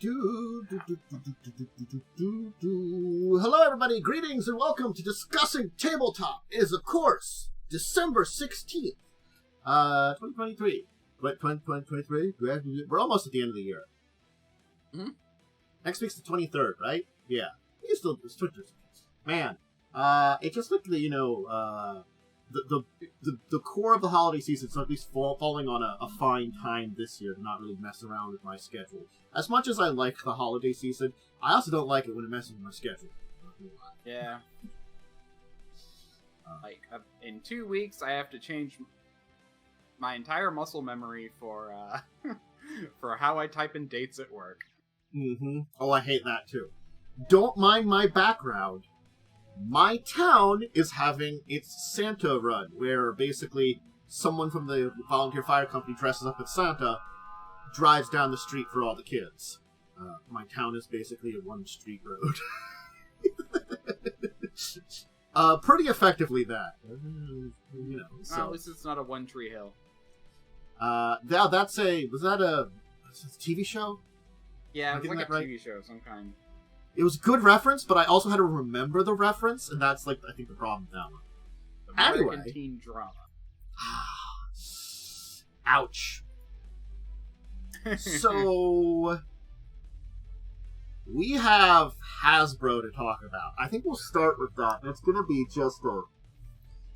Hello, everybody. Greetings and welcome to Discussing Tabletop. It is, of course, December 16th, 2023. 2023? We're almost at the end of the year. Mm-hmm. Next week's the 23rd, right? Yeah. It's still it's 23rd. Man, it just looked like, the core of the holiday season is at least falling on a fine time this year to not really mess around with my schedule. As much as I like the holiday season, I also don't like it when it messes with my schedule. Yeah. In 2 weeks, I have to change my entire muscle memory for for how I type in dates at work. Mm-hmm. Oh, I hate that too. Don't mind my background. My town is having its Santa run, where basically someone from the volunteer fire company dresses up as Santa, drives down the street for all the kids. My town is basically a one-street road. Pretty effectively that. So. At least it's not a one-tree hill. Was that a TV show? Yeah, it's like a TV show of some kind. It was a good reference, but I also had to remember the reference, and that's, I think the problem with that one. American teen drama. Ouch. So, we have Hasbro to talk about. I think we'll start with that. It's going to be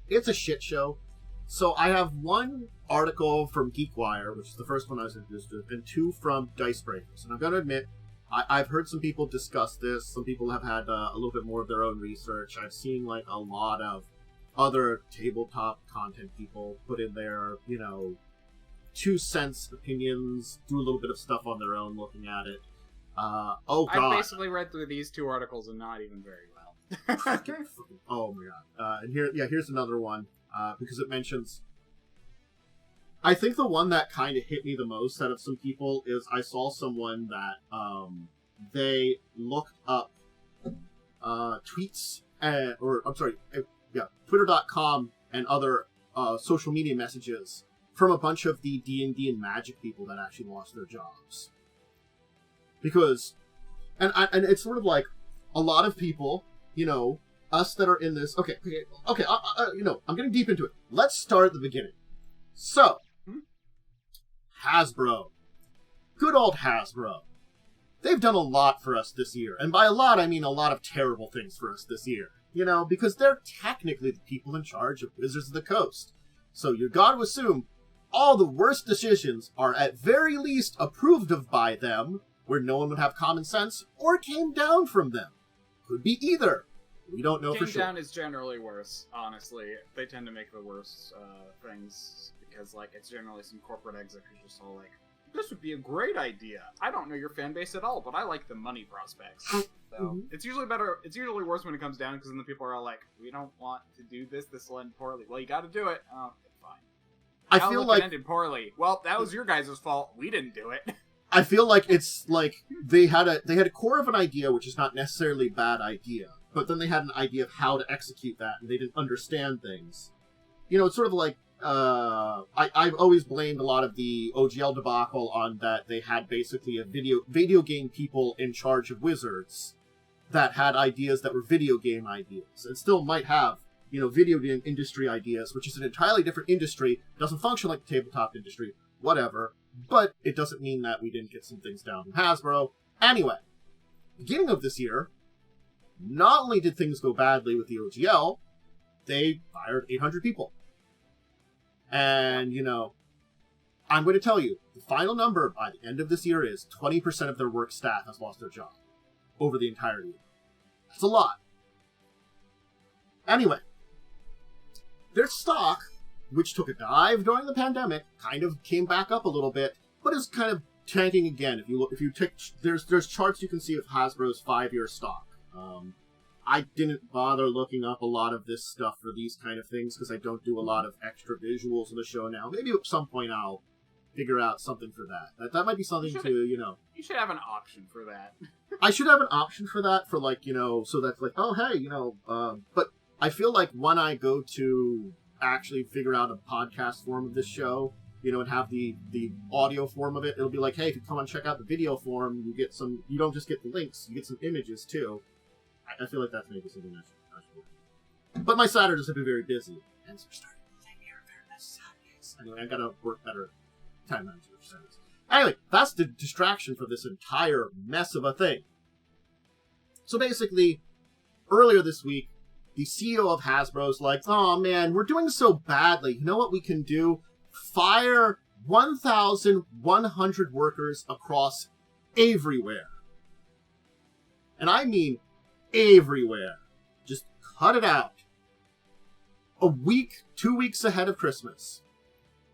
it's a shit show. So, I have one article from GeekWire, which is the first one I was introduced to, and two from Dicebreakers. And I'm going to admit, I've heard some people discuss this. Some people have had a little bit more of their own research. I've seen, a lot of other tabletop content people put in their, 2 cents opinions, do a little bit of stuff on their own looking at it. Oh, God. I basically read through these 2 articles and not even very well. Oh, my God. And here's another one, because it mentions... I think the one that kind of hit me the most out of some people is I saw someone that they looked up tweets, Twitter.com and other social media messages from a bunch of the D&D and Magic people that actually lost their jobs. Because, and it's sort of like a lot of people, us that are in this. Okay, I'm getting deep into it. Let's start at the beginning. So, Hasbro. Good old Hasbro. They've done a lot for us this year. And by a lot, I mean a lot of terrible things for us this year. Because they're technically the people in charge of Wizards of the Coast. So you gotta assume all the worst decisions are at very least approved of by them, where no one would have common sense, or came down from them. Could be either. We don't know for sure. Came down is generally worse, honestly. They tend to make the worst things... Because, it's generally some corporate exec who's just all this would be a great idea. I don't know your fan base at all, but I like the money prospects. So, It's usually worse when it comes down, because then the people are all we don't want to do this. This will end poorly. Well, you gotta do it. Oh, fine. I feel like... it ended poorly. Well, that was your guys' fault. We didn't do it. I feel like it's they had a core of an idea, which is not necessarily a bad idea, but then they had an idea of how to execute that, and they didn't understand things. It's sort of like, I've always blamed a lot of the OGL debacle on that they had basically a video game people in charge of Wizards that had ideas that were video game ideas, and still might have, video game industry ideas, which is an entirely different industry, doesn't function like the tabletop industry, whatever, but it doesn't mean that we didn't get some things down from Hasbro. Anyway, beginning of this year, not only did things go badly with the OGL, they fired 800 people. And, I'm going to tell you, the final number by the end of this year is 20% of their work staff has lost their job over the entire year. That's a lot. Anyway, their stock, which took a dive during the pandemic, kind of came back up a little bit, but is kind of tanking again. If you take, there's charts you can see of Hasbro's 5-year stock. I didn't bother looking up a lot of this stuff for these kind of things because I don't do a lot of extra visuals in the show now. Maybe at some point I'll figure out something for that. That might be something to, You should have an option for that. I should have an option for that for so that's oh hey, but I feel like when I go to actually figure out a podcast form of this show, and have the audio form of it. It'll be like, hey, if you come and check out the video form, you don't just get the links, you get some images too. I feel like that's maybe something I should work on. But my Saturdays have been very busy, and so we're starting moving here very Saturdays. Anyway, I gotta work better time management for Saturdays. Anyway, that's the distraction for this entire mess of a thing. So basically, earlier this week, the CEO of Hasbro's like, oh man, we're doing so badly. You know what we can do? Fire 1,100 workers across everywhere. And I mean everywhere. Just cut it out. A week, 2 weeks ahead of Christmas.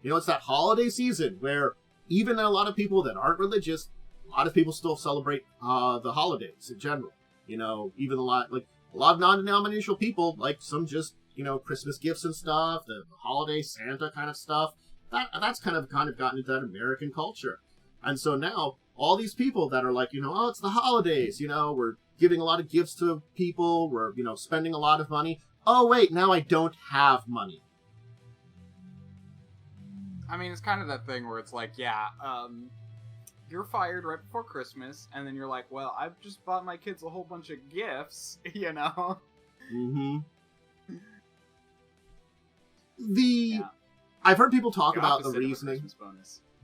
It's that holiday season where even a lot of people that aren't religious, a lot of people still celebrate the holidays in general. Even a lot of non-denominational people, like some just, Christmas gifts and stuff, the holiday Santa kind of stuff. That's kind of gotten into that American culture. And so now, all these people that are like, oh, it's the holidays, we're giving a lot of gifts to people, we're, spending a lot of money. Oh, wait, now I don't have money. I mean, it's kind of that thing where it's like, yeah, you're fired right before Christmas, and then you're like, well, I've just bought my kids a whole bunch of gifts, Mm-hmm. I've heard people talk about the reasoning,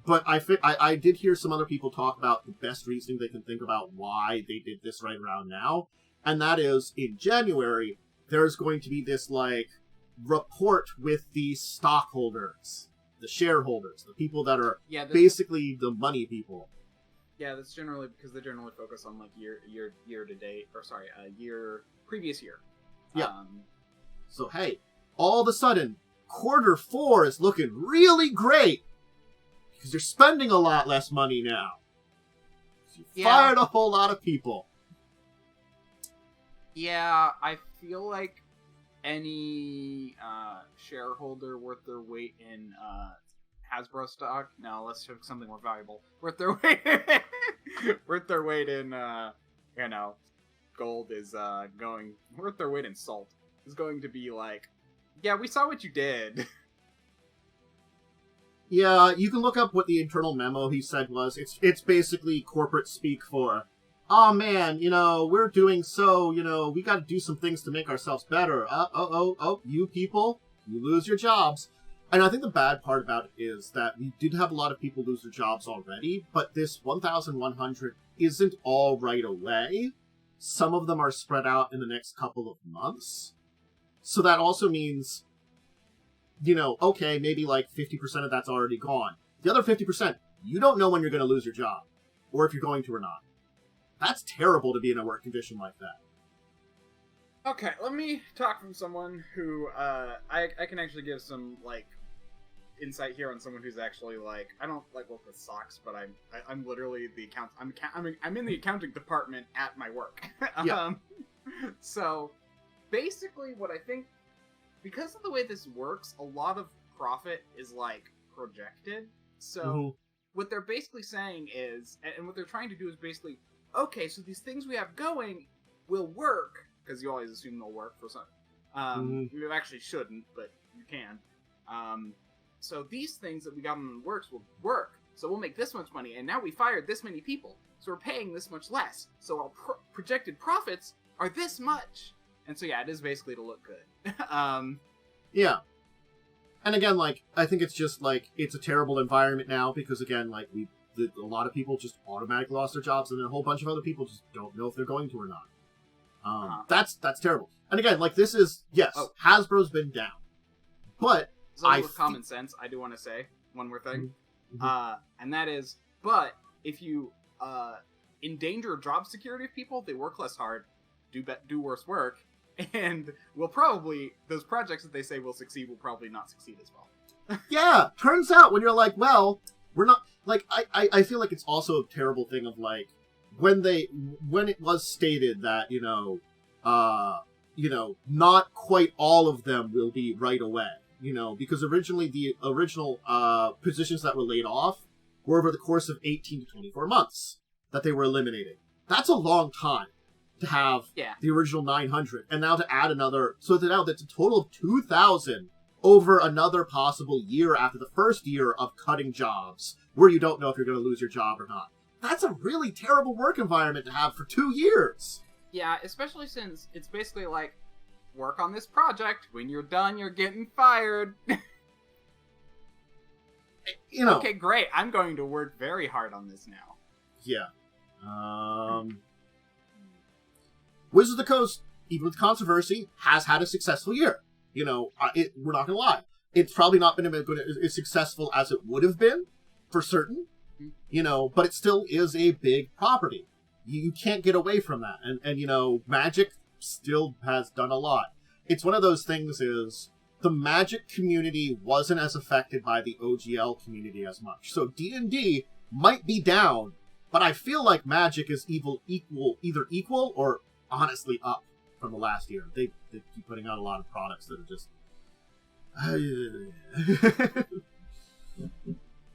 but I did hear some other people talk about the best reasoning they can think about why they did this right around now, and that is, in January, there's going to be this, report with the stockholders, the shareholders, the people that are basically the money people. Yeah, that's generally because they generally focus on, year to date, or sorry, previous year. Yeah. So, hey, all of a sudden, Q4 is looking really great because you're spending a lot less money now. You fired a whole lot of people. Yeah, I feel like any shareholder worth their weight in Hasbro stock. No, let's have something more valuable. Worth their weight in gold is going. Worth their weight in salt is going to be like, yeah, we saw what you did. Yeah, you can look up what the internal memo he said was. It's basically corporate speak for, oh man, we're doing so, we got to do some things to make ourselves better. You people, you lose your jobs. And I think the bad part about it is that we did have a lot of people lose their jobs already, but this 1,100 isn't all right away. Some of them are spread out in the next couple of months. So that also means, okay, maybe 50% of that's already gone. The other 50%, you don't know when you're going to lose your job, or if you're going to or not. That's terrible to be in a work condition like that. Okay, let me talk from someone who, I can actually give some, insight here on someone who's actually, I don't, work with stocks, but I'm literally the I'm in the accounting department at my work. Yeah. So, basically what I think, because of the way this works, a lot of profit is, projected. So, what they're basically saying is, and what they're trying to do is basically, okay, so these things we have going will work, because you always assume they'll work for some. You actually shouldn't, but you can. So these things that we got in the works will work. So we'll make this much money, and now we fired this many people, so we're paying this much less. So our projected profits are this much. And so yeah, it is basically to look good. Yeah. And again, I think it's just, it's a terrible environment now, because again, a lot of people just automatically lost their jobs, and then a whole bunch of other people just don't know if they're going to or not. That's terrible. And again, this is, yes, Hasbro's been down. But with common sense, I do want to say one more thing. And that is, but if you endanger job security of people, they work less hard, do worse work, and those projects that they say will succeed will probably not succeed as well. Yeah, turns out when you're well, we're not, I feel like it's also a terrible thing of, when it was stated that, not quite all of them will be right away, because originally the original positions that were laid off were over the course of 18 to 24 months that they were eliminated. That's a long time to have the original 900, and now to add another, so that now that's a total of 2,000 over another possible year after the first year of cutting jobs, where you don't know if you're going to lose your job or not. That's a really terrible work environment to have for 2 years. Yeah, especially since it's basically like, work on this project. When you're done, you're getting fired. You know. Okay, great. I'm going to work very hard on this now. Yeah. Wizards of the Coast, even with controversy, has had a successful year. You know, we're not going to lie. It's probably not been as successful as it would have been, for certain. You know, but it still is a big property. You can't get away from that. And you know, Magic still has done a lot. It's one of those things is, the Magic community wasn't as affected by the OGL community as much. So D&D might be down, but I feel like Magic is either equal or honestly up from the last year. They keep putting out a lot of products that are just...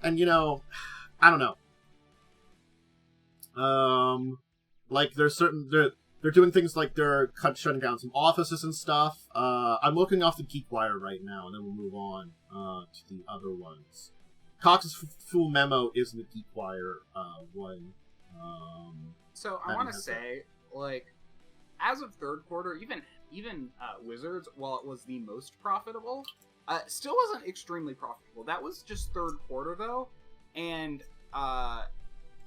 And, you know, I don't know. Like, there's certain... They're doing things like they're shutting down some offices and stuff. I'm looking off the GeekWire right now, and then we'll move on to the other ones. Cox's full memo is in the GeekWire one. So I want to say, like, as of third quarter, even Wizards, while it was the most profitable, still wasn't extremely profitable. That was just third quarter though, and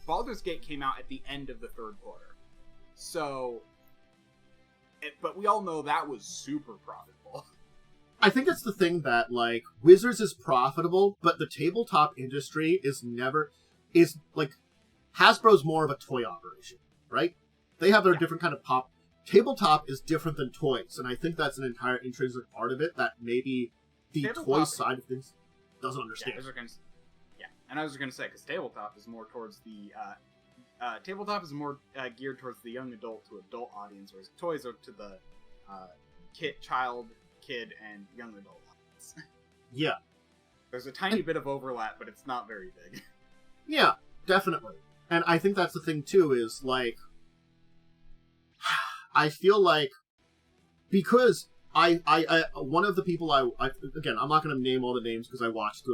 Baldur's Gate came out at the end of the third quarter. So, but we all know that was super profitable. I think it's the thing that, like, Wizards is profitable, but the tabletop industry is like, Hasbro's more of a toy operation, right? They have their different kind of pop. Tabletop is different than toys, and I think that's an entire intrinsic part of it that maybe the toy side of things doesn't understand. And I was going to say, because tabletop is more towards the... tabletop is more geared towards the young adult to adult audience, whereas toys are to the kid, and young adult audience. Yeah. There's a tiny bit of overlap, but it's not very big. Yeah, definitely. And I think that's the thing, too, is, like... I feel like... Because I one of the people again, I'm not going to name all the names because I watched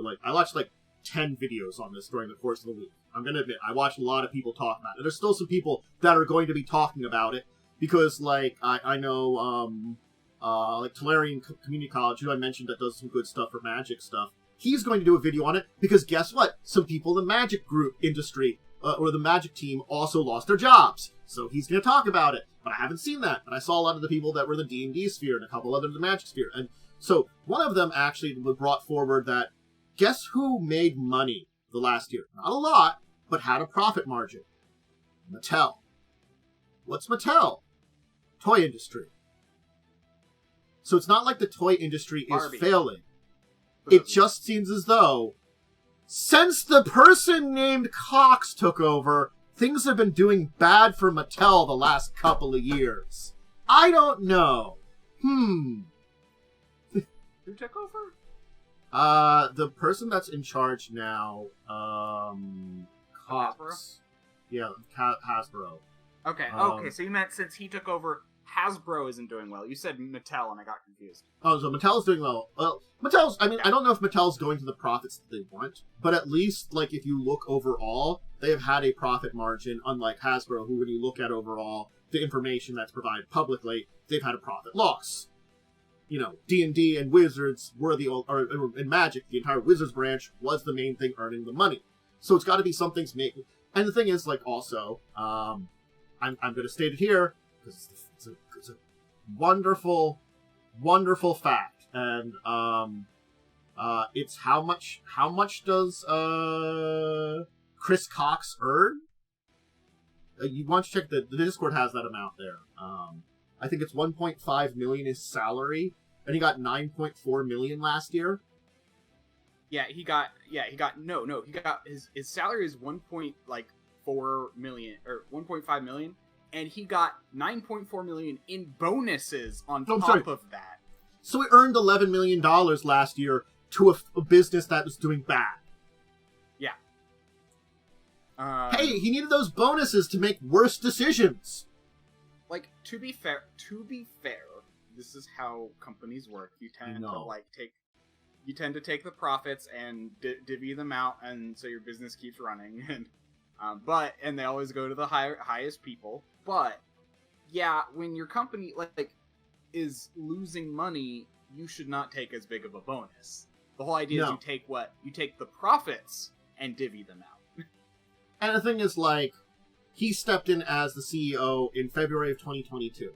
10 videos on this during the course of the week. I'm going to admit, I watched a lot of people talk about it. There's still some people that are going to be talking about it because, like, I know, like, Tolarian Community College, who I mentioned that does some good stuff for Magic stuff. He's going to do a video on it because guess what? Some people in the Magic group industry, or the Magic team, also lost their jobs. So he's going to talk about it. But I haven't seen that. But I saw a lot of the people that were in the D&D sphere and a couple others in the Magic sphere. And so one of them actually brought forward that, guess who made money the last year? Not a lot, but had a profit margin. Mattel. What's Mattel? Toy industry. So it's not like the toy industry is failing. It just seems as though, since the person named Cox took over, things have been doing bad for Mattel the last couple of years. I don't know. Who took over? The person that's in charge now, Cox. Hasbro? Yeah, Hasbro. Okay, okay, so you meant since he took over, Hasbro isn't doing well. You said Mattel, and I got confused. Oh, so Mattel's doing well. Well, Mattel's, I mean, I don't know if Mattel's going to the profits that they want, but at least, like, if you look overall, they have had a profit margin, unlike Hasbro, who, when you look at overall the information that's provided publicly, they've had a profit loss. You know, D&D and Wizards were in Magic, the entire Wizards branch was the main thing earning the money. So it's got to be something's making. And the thing is, like, also, I'm going to state it here because it's a wonderful, wonderful fact, and it's how much does Chris Cox earn? You want to check the Discord has that amount there. I think it's 1.5 million his salary, and he got 9.4 million last year. He got his salary is 1.4 million or 1.5 million, and he got 9.4 million in bonuses on top of that. So he earned $11 million last year to a business that was doing bad. Yeah. Hey, he needed those bonuses to make worse decisions. Like, to be fair, this is how companies work. You tend to, like, take you tend to take the profits and divvy them out, and so your business keeps running. And they always go to the highest people. But yeah, when your company like is losing money, you should not take as big of a bonus. The whole idea is you take the profits and divvy them out. And the thing is, like, he stepped in as the CEO in February of 2022.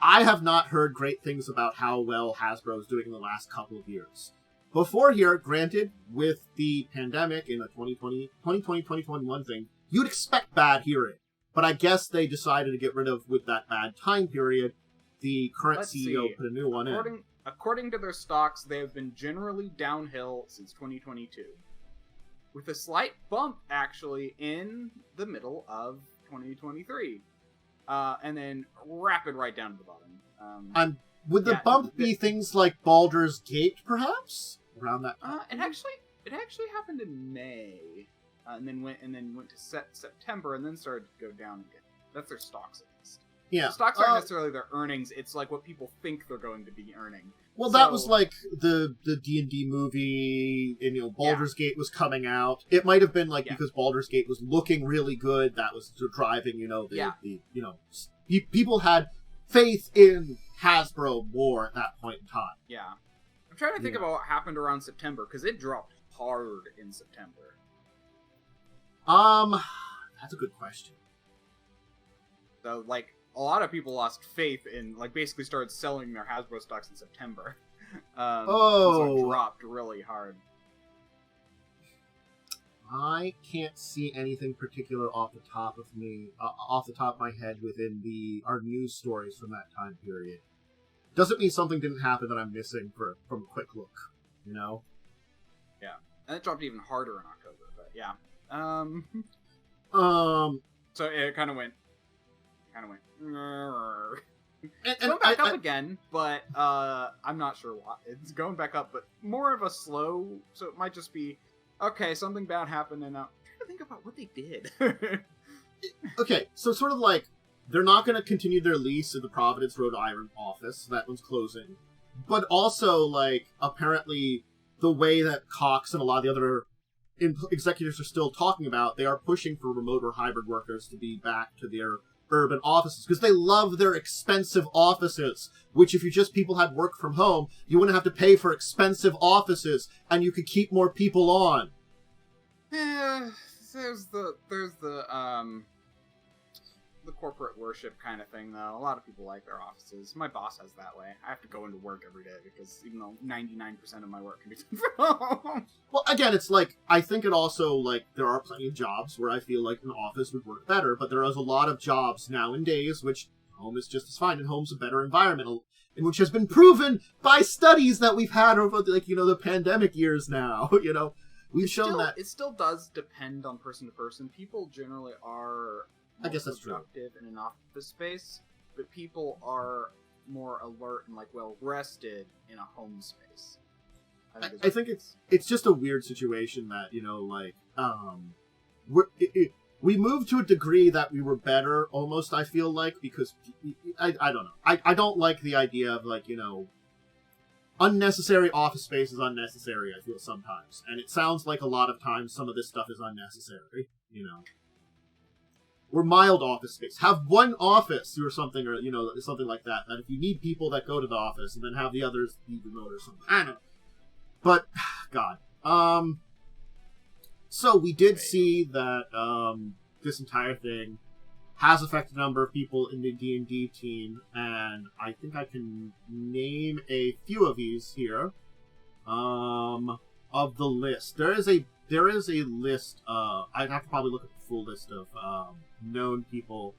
I have not heard great things about how well Hasbro is doing in the last couple of years. Before here, granted, with the pandemic in the 2021 thing, you'd expect bad hearing. But I guess they decided to get rid of, with that bad time period, the current CEO put a new one in. According to their stocks, they have been generally downhill since 2022. With a slight bump, actually, in the middle of 2023. And then rapid right down to the bottom. Would the bump be things like Baldur's Gate, perhaps? Around that time? It actually happened in May. And then went to September, and then started to go down again. That's their stocks, at least. Yeah. The stocks aren't necessarily their earnings. It's like what people think they're going to be earning. Well, that was like the D&D movie, and Baldur's Gate was coming out. It might have been like because Baldur's Gate was looking really good, that was driving, people had faith in Hasbro more at that point in time. Yeah. I'm trying to think about what happened around September, because it dropped hard in September. That's a good question. So, like, a lot of people lost faith in, like, basically started selling their Hasbro stocks in September. So it dropped really hard. I can't see anything particular off the top of my head within our news stories from that time period. Doesn't mean something didn't happen that I'm missing from a quick look, Yeah, and it dropped even harder in October, but yeah. So it kind of went. It's going back up again, but I'm not sure why. It's going back up, but more of a slow. So it might just be okay. Something bad happened, and I'm trying to think about what they did. Okay, so sort of like they're not going to continue their lease in the Providence, Rhode Island office. So that one's closing, but also like apparently the way that Cox and a lot of the other executives are still talking about, they are pushing for remote or hybrid workers to be back to their urban offices because they love their expensive offices, which if people had work from home, you wouldn't have to pay for expensive offices and you could keep more people on. Yeah, there's the corporate worship kind of thing, though. A lot of people like their offices. My boss has that way. I have to go into work every day because even though 99% of my work can be done from home. Well, again, it's like, I think it also, like, there are plenty of jobs where I feel like an office would work better, but there is a lot of jobs nowadays which home is just as fine, and home's a better environment, and which has been proven by studies that we've had over, like, the pandemic years now, We've shown that... It still does depend on person to person. People generally are... I guess that's true. Productive in an office space, but people are more alert and well rested in a home space. I think it's just a weird situation that we moved to a degree that we were better almost. I feel like because I don't know. I don't like the idea of unnecessary office space is unnecessary. I feel sometimes, and it sounds like a lot of times some of this stuff is unnecessary. Or mild office space. Have one office or something, or something like that. That if you need people that go to the office, and then have the others be remote or something. I don't know. But God. So we did see that this entire thing has affected a number of people in the D&D team, and I think I can name a few of these here. Of the list, there is a list. I'd have to probably look at the full list of known people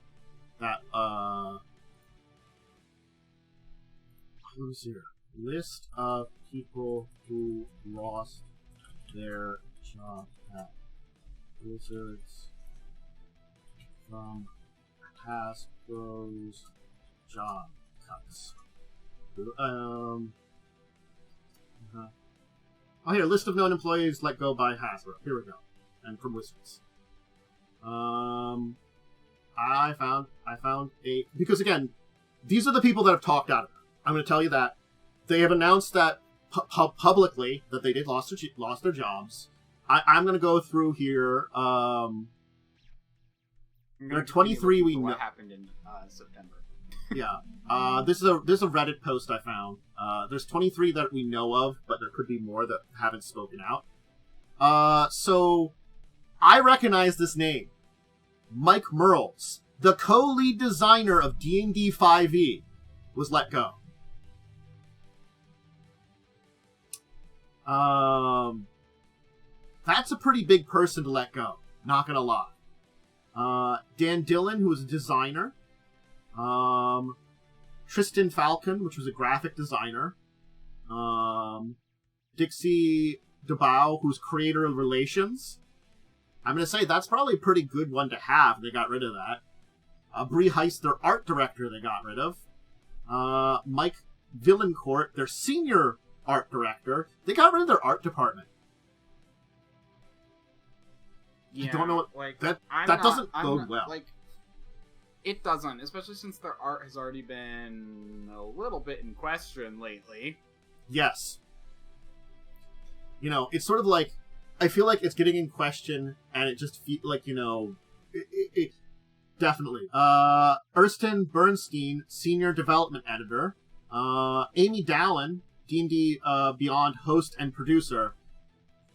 that let me see here. List of people who lost their job at Wizards from Hasbro's job cuts. Oh, here, list of known employees let go by Hasbro. Here we go. And from Wizards. I found because again, these are the people that have talked out of it. I'm going to tell you that. They have announced that publicly that they did lost their jobs. I'm going to go through here. There are 23 we know. What happened in September? Yeah. This is a Reddit post I found. There's 23 that we know of, but there could be more that haven't spoken out. So I recognize this name. Mike Merles, the co-lead designer of D&D 5e, was let go. That's a pretty big person to let go. Not gonna lie. Dan Dillon, who was a designer. Tristan Falcon, which was a graphic designer. Dixie DeBow, who's creator of relations. I'm gonna say that's probably a pretty good one to have. They got rid of that. Bree Heist, their art director, they got rid of. Mike Villancourt, their senior art director, they got rid of their art department. Yeah, I don't know what like that doesn't bode well. Like, it doesn't, especially since their art has already been a little bit in question lately. Yes. You know, it's sort of like, I feel like it's getting in question, and it just feels like, you know, it definitely. Erston Bernstein, senior development editor. Amy Dallin, D&D Beyond host and producer.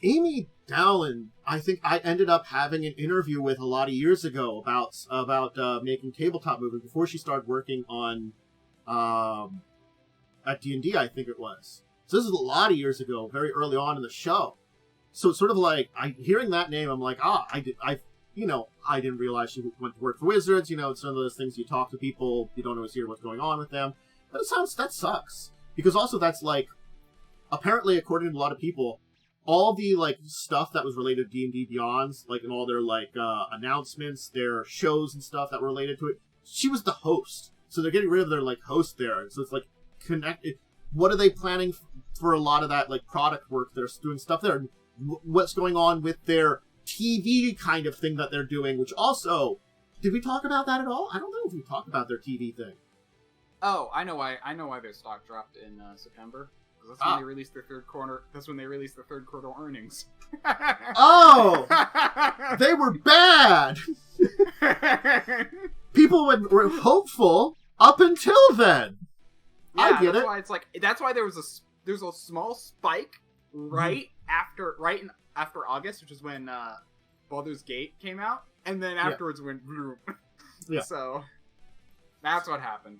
Amy Dallin, I think I ended up having an interview with a lot of years ago about making tabletop movies before she started working on at D&D, I think it was. So this is a lot of years ago, very early on in the show. So it's sort of like, hearing that name, I'm like, I didn't realize she went to work for Wizards. You know, it's one of those things you talk to people, you don't always hear what's going on with them. But that sucks. Because also that's like, apparently according to a lot of people, all the like stuff that was related to D&D Beyond, like in all their like announcements, their shows and stuff that were related to it, she was the host. So they're getting rid of their like host there. So it's like connected. What are they planning for a lot of that like product work? They're doing stuff there. What's going on with their TV kind of thing that they're doing? Which also, did we talk about that at all? I don't know if we talked about their TV thing. Oh, I know why their stock dropped in September. That's when they released their third quarter. That's when they released their third quarter earnings. Oh, they were bad. People were hopeful up until then. Yeah, I get that's it. Why it's like there's a small spike right after August, which is when Baldur's Gate came out, and then afterwards went boom. Yeah. So that's what happened.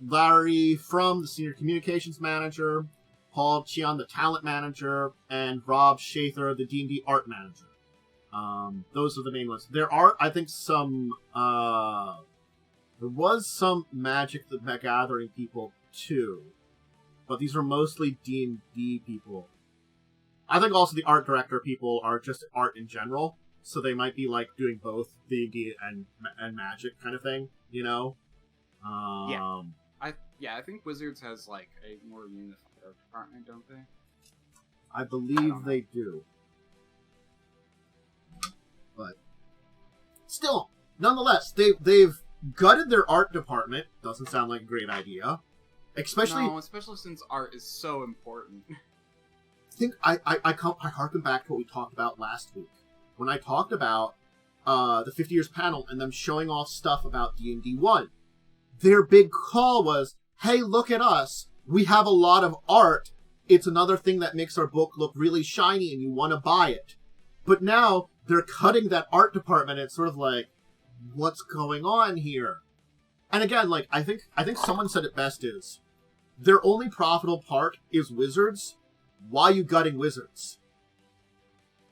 Larry Frum, the senior communications manager, Paul Chion, the talent manager, and Rob Shather, the D&D art manager. Those are the main ones. There are, I think, some. There was some Magic the Gathering people too, but these are mostly D&D people. I think also the art director people are just art in general, so they might be like doing both D&D and Magic kind of thing, you know. I think Wizards has like a more unified art department, don't they? I believe they do. But still, nonetheless, they've gutted their art department. Doesn't sound like a great idea. Especially since art is so important. I think I harken back to what we talked about last week. When I talked about the 50 Years panel and them showing off stuff about D&D 1. Their big call was, hey, look at us. We have a lot of art. It's another thing that makes our book look really shiny and you want to buy it. But now they're cutting that art department. And it's sort of like, what's going on here? And again, like, I think someone said it best is, their only profitable part is Wizards. Why are you gutting Wizards?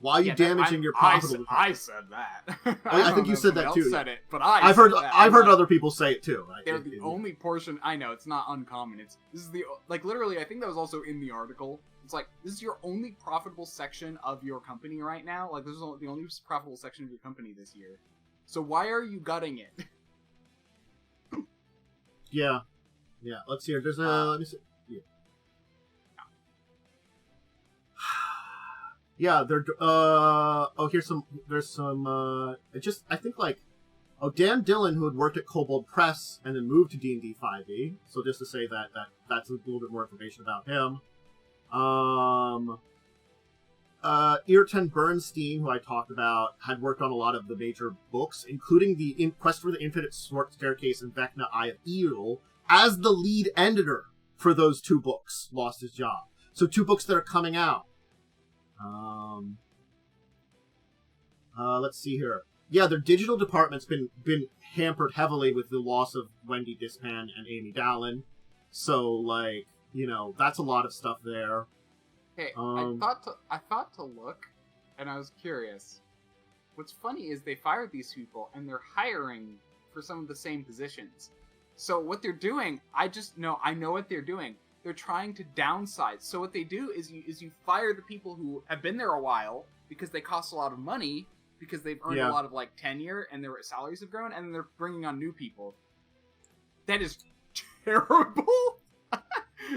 Why are you damaging your profitable? I said that. I think you said that too. Said it, but I've heard other people say it too. They're the only portion. I know it's not uncommon. This is the literally. I think that was also in the article. It's like, this is your only profitable section of your company right now. Like, this is the only profitable section of your company this year. So why are you gutting it? Yeah. Let's see here. There's let me see. Yeah, there's some, I think like, Oh, Dan Dillon, who had worked at Kobold Press and then moved to D&D 5e. So just to say that's a little bit more information about him. Irton Bernstein, who I talked about, had worked on a lot of the major books, including the Quest for the Infinite Staircase and Vecna Eye of Eel, as the lead editor for those 2 books. Lost his job. So 2 books that are coming out. Let's see here. Yeah, their digital department's been hampered heavily with the loss of Wendy Dispan and Amy Dallin. So, like, you know, that's a lot of stuff there. Hey, I thought to look, and I was curious. What's funny is they fired these people, and they're hiring for some of the same positions. So what they're doing, I know what they're doing. They're trying to downsize. So what they do is you fire the people who have been there a while because they cost a lot of money, because they've earned a lot of like tenure and their salaries have grown, and then they're bringing on new people. That is terrible.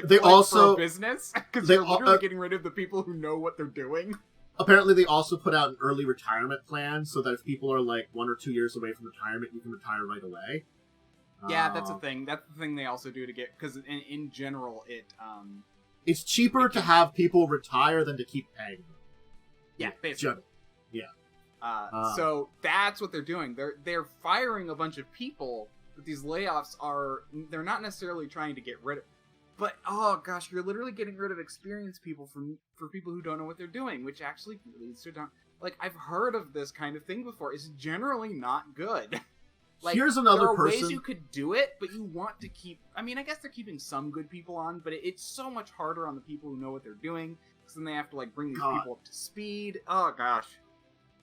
They like, also for business, because they're literally getting rid of the people who know what they're doing. Apparently, they also put out an early retirement plan so that if people are like 1 or 2 years away from retirement, you can retire right away. Yeah, that's a thing. That's the thing they also do to get, because in general, it's cheaper to have people retire than to keep paying them. Yeah, basically. Yeah. So that's what they're doing. They're firing a bunch of people, but these layoffs they're not necessarily trying to get rid of. But oh gosh, you're literally getting rid of experienced people for people who don't know what they're doing, which actually leads to like I've heard of this kind of thing before. It's generally not good. Like, here's another there are person. ways you could do it, but you want to keep. I mean, I guess they're keeping some good people on, but it's so much harder on the people who know what they're doing, because then they have to like bring these people up to speed. Oh gosh.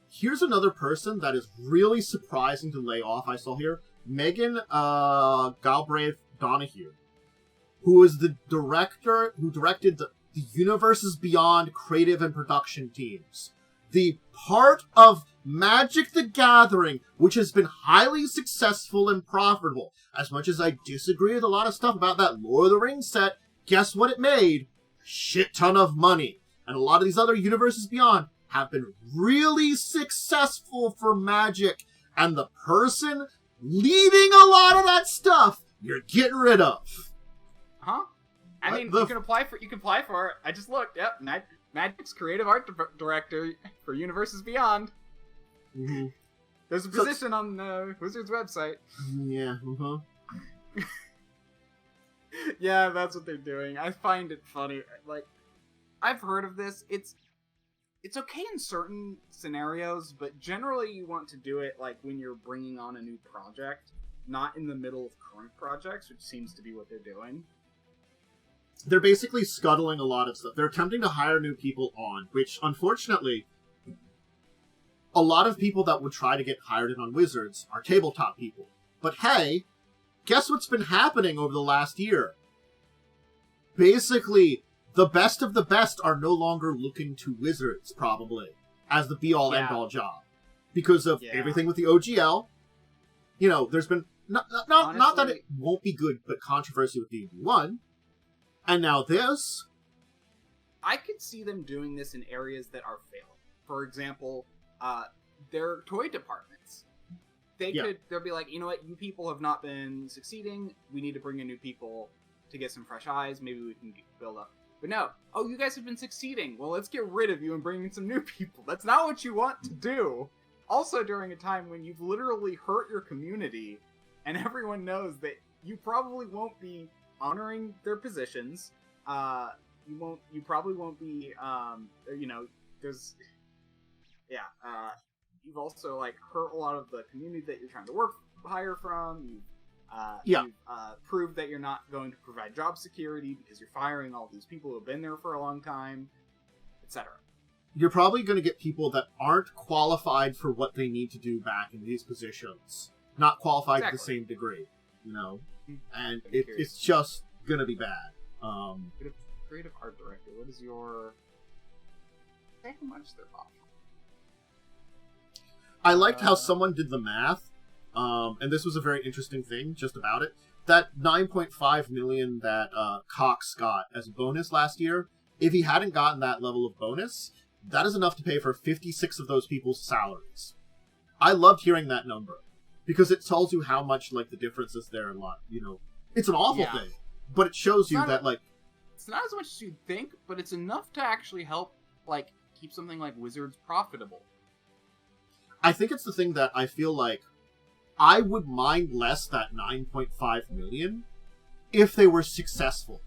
Here's another person that is really surprising to lay off. I saw here Megan Galbraith Donahue, who is the director who directed the Universes Beyond creative and production teams. The part of Magic the Gathering, which has been highly successful and profitable. As much as I disagree with a lot of stuff about that Lord of the Rings set, guess what it made? Shit ton of money. And a lot of these other Universes Beyond have been really successful for Magic. And the person leading a lot of that stuff, you're getting rid of. Huh? I mean, you can apply for it. I just looked. Yep, Magic's creative art director for Universes Beyond. Mm-hmm. There's a position on the Wizards website. Yeah. Yeah, that's what they're doing. I find it funny. Like, I've heard of this. It's okay in certain scenarios, but generally you want to do it like when you're bringing on a new project, not in the middle of current projects, which seems to be what they're doing. They're basically scuttling a lot of stuff. They're attempting to hire new people on, which, unfortunately, a lot of people that would try to get hired in on Wizards are tabletop people. But hey, guess what's been happening over the last year? Basically, the best of the best are no longer looking to Wizards, probably, as the be-all, end-all job. Because of everything with the OGL. You know, there's been, honestly, not that it won't be good, but controversy with D&D 1. And now this. I could see them doing this in areas that are failing. For example, their toy departments. They'll be like, you know what, you people have not been succeeding. We need to bring in new people to get some fresh eyes. Maybe we can build up. But no, you guys have been succeeding. Well, let's get rid of you and bring in some new people. That's not what you want to do. Also, during a time when you've literally hurt your community, and everyone knows that you probably won't be honoring their positions. You probably won't be, you've also, like, hurt a lot of the community that you're trying to hire from. You've proved that you're not going to provide job security because you're firing all these people who have been there for a long time, etc. You're probably going to get people that aren't qualified for what they need to do back in these positions. Not qualified to the same degree, you know? And it's just gonna be bad. Creative art director, what is your... How much they're off? I liked how someone did the math, and this was a very interesting thing just about it. That $9.5 million that Cox got as a bonus last year, if he hadn't gotten that level of bonus, that is enough to pay for 56 of those people's salaries. I loved hearing that number. because it tells you how much, like, the difference is there a lot, you know. It's an awful thing, but it shows you that, like... It's not as much as you'd think, but it's enough to actually help, like, keep something like Wizards profitable. I think it's the thing that I feel like I would mind less that 9.5 million if they were successful.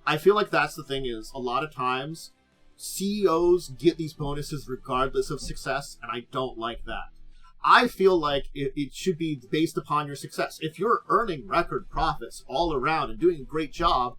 I feel like that's the thing is, a lot of times, CEOs get these bonuses regardless of success, and I don't like that. I feel like it should be based upon your success. If you're earning record profits all around and doing a great job,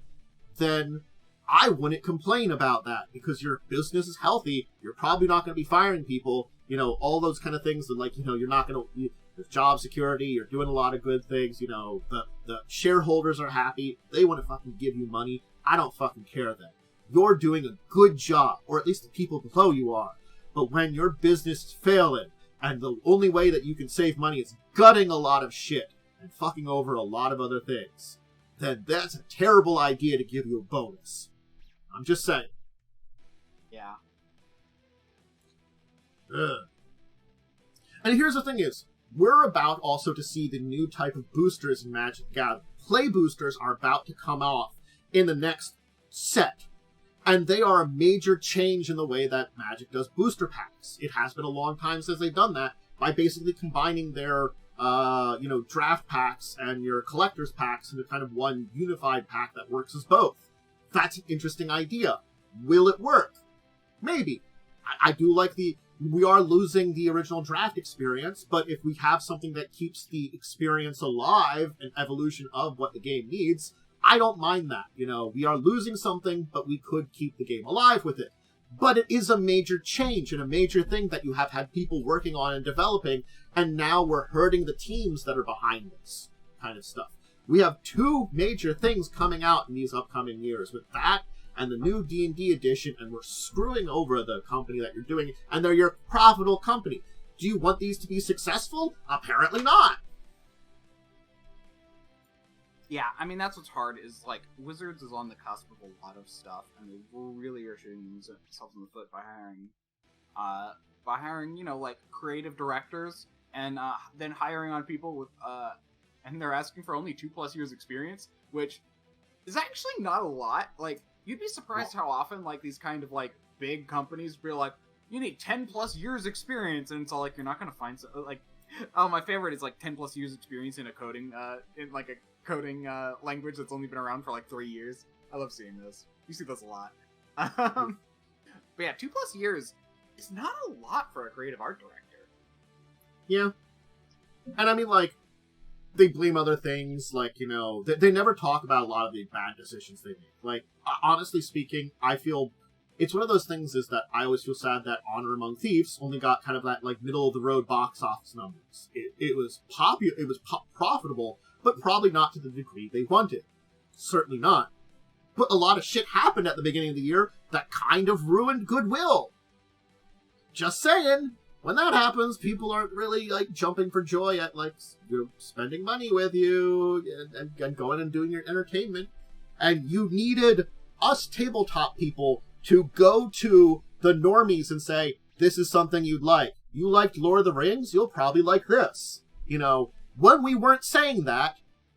then I wouldn't complain about that, because your business is healthy, you're probably not going to be firing people, you know, all those kind of things, and, like, you know, you're not going to... There's job security, you're doing a lot of good things, you know, the shareholders are happy, they want to fucking give you money, I don't fucking care then. You're doing a good job, or at least the people below you are. But when your business is failing, and the only way that you can save money is gutting a lot of shit, and fucking over a lot of other things, then that's a terrible idea to give you a bonus. I'm just saying. Yeah. Ugh. And here's the thing is, we're about also to see the new type of boosters in Magic the Gathering. Play boosters are about to come off in the next set. And they are a major change in the way that Magic does booster packs. It has been a long time since they've done that, by basically combining their, draft packs and your collector's packs into kind of one unified pack that works as both. That's an interesting idea. Will it work? Maybe. I do like we are losing the original draft experience, but if we have something that keeps the experience alive, an evolution of what the game needs, I don't mind that. You know, we are losing something, but we could keep the game alive with it. But it is a major change and a major thing that you have had people working on and developing, and now we're hurting the teams that are behind this kind of stuff. We have two major things coming out in these upcoming years, with that and the new D&D edition, and we're screwing over the company that you're doing, and they're your profitable company. Do you want these to be successful? Apparently not. Yeah, I mean, that's what's hard, is, like, Wizards is on the cusp of a lot of stuff, and they really are shooting themselves in the foot by hiring, you know, like, creative directors, and then hiring on people with, and they're asking for only 2+ years experience, which is actually not a lot. Like, you'd be surprised how often, like, these kind of, like, big companies be like, you need 10+ years experience, and it's all like, you're not gonna find, like, oh, my favorite is, like, 10+ years experience in a coding, language that's only been around for, like, 3 years. I love seeing this. You see this a lot. But yeah, 2+ years is not a lot for a creative art director. Yeah. And I mean, like, they blame other things, like, you know, they never talk about a lot of the bad decisions they make. Like, honestly speaking, I feel it's one of those things is that I always feel sad that Honor Among Thieves only got kind of that, like, middle-of-the-road box office numbers. It was profitable, but probably not to the degree they wanted. Certainly not. But a lot of shit happened at the beginning of the year that kind of ruined goodwill. Just saying. When that happens, people aren't really, like, jumping for joy at, like, you know, spending money with you and going and doing your entertainment. And you needed us tabletop people to go to the normies and say, this is something you'd like. You liked Lord of the Rings? You'll probably like this. You know, when we weren't saying that,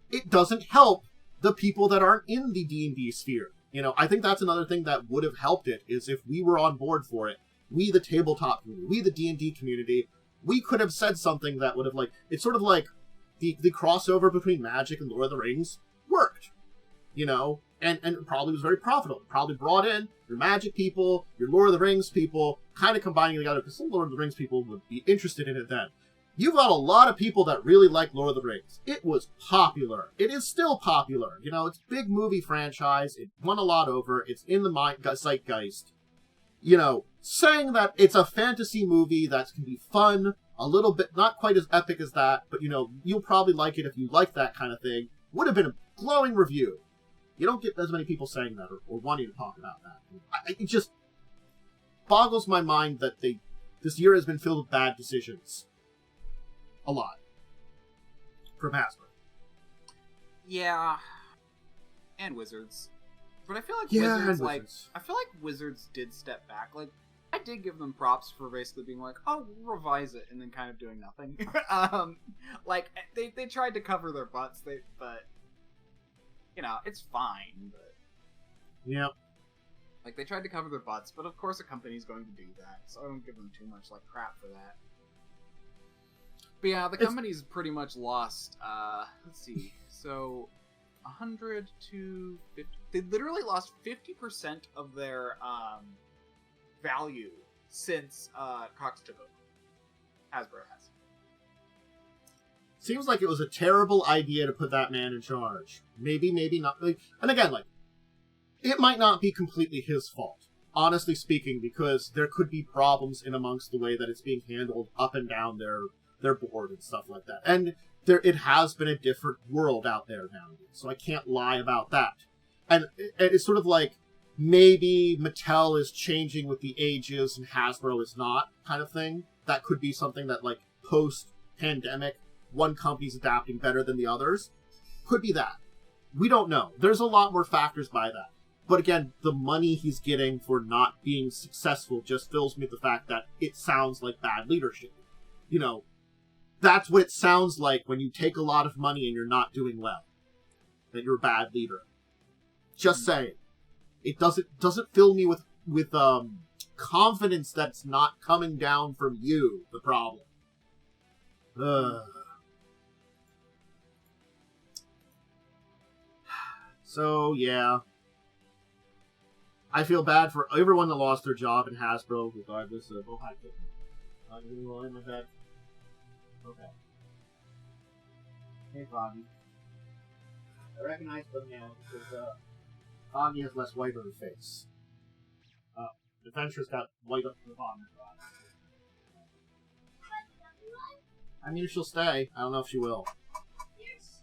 it doesn't help the people that aren't in the D&D sphere. You know, I think that's another thing that would have helped it, is if we were on board for it. We, the tabletop community, we, the D&D community, we could have said something that would have, like, it's sort of like the crossover between Magic and Lord of the Rings worked, you know, and it probably was very profitable. Probably brought in your Magic people, your Lord of the Rings people, kind of combining together, because some Lord of the Rings people would be interested in it then. You've got a lot of people that really like Lord of the Rings. It was popular. It is still popular. You know, it's a big movie franchise. It won a lot over. It's in the zeitgeist. You know, saying that it's a fantasy movie that can be fun, a little bit, not quite as epic as that, but, you know, you'll probably like it if you like that kind of thing, would have been a glowing review. You don't get as many people saying that or wanting to talk about that. It just boggles my mind that this year has been filled with bad decisions. A lot. From Hasbro. Yeah. And Wizards. But I feel like Wizards I feel like Wizards did step back. Like, I did give them props for basically being like, oh, we'll revise it, and then kind of doing nothing. Like, they tried to cover their butts, but, you know, it's fine, but... Yep. Like, they tried to cover their butts, but of course a company's going to do that, so I don't give them too much, like, crap for that. But yeah, the company's pretty much lost, let's see, so... 100 to 50... They literally lost 50% of their, value since Cox took over. Hasbro has. Seems like it was a terrible idea to put that man in charge. Maybe not. Like, and again, like, it might not be completely his fault, honestly speaking, because there could be problems in amongst the way that it's being handled up and down their board and stuff like that. And it has been a different world out there now, so I can't lie about that. And it's sort of like, maybe Mattel is changing with the ages and Hasbro is not, kind of thing. That could be something that, like, post-pandemic, one company's adapting better than the others. Could be that. We don't know. There's a lot more factors by that. But again, the money he's getting for not being successful just fills me with the fact that it sounds like bad leadership. You know, that's what it sounds like when you take a lot of money and you're not doing well. That you're a bad leader. Just saying. It doesn't fill me with confidence that it's not coming down from you, the problem. So, yeah. I feel bad for everyone that lost their job in Hasbro, regardless of... Oh, hi, kitten. You in my bed? Okay. Hey, Foggy. I recognize them now because, Foggy has less white on her face. Adventure's got white up to the bottom of her eyes. I mean, if she'll stay. I don't know if she will. Yes.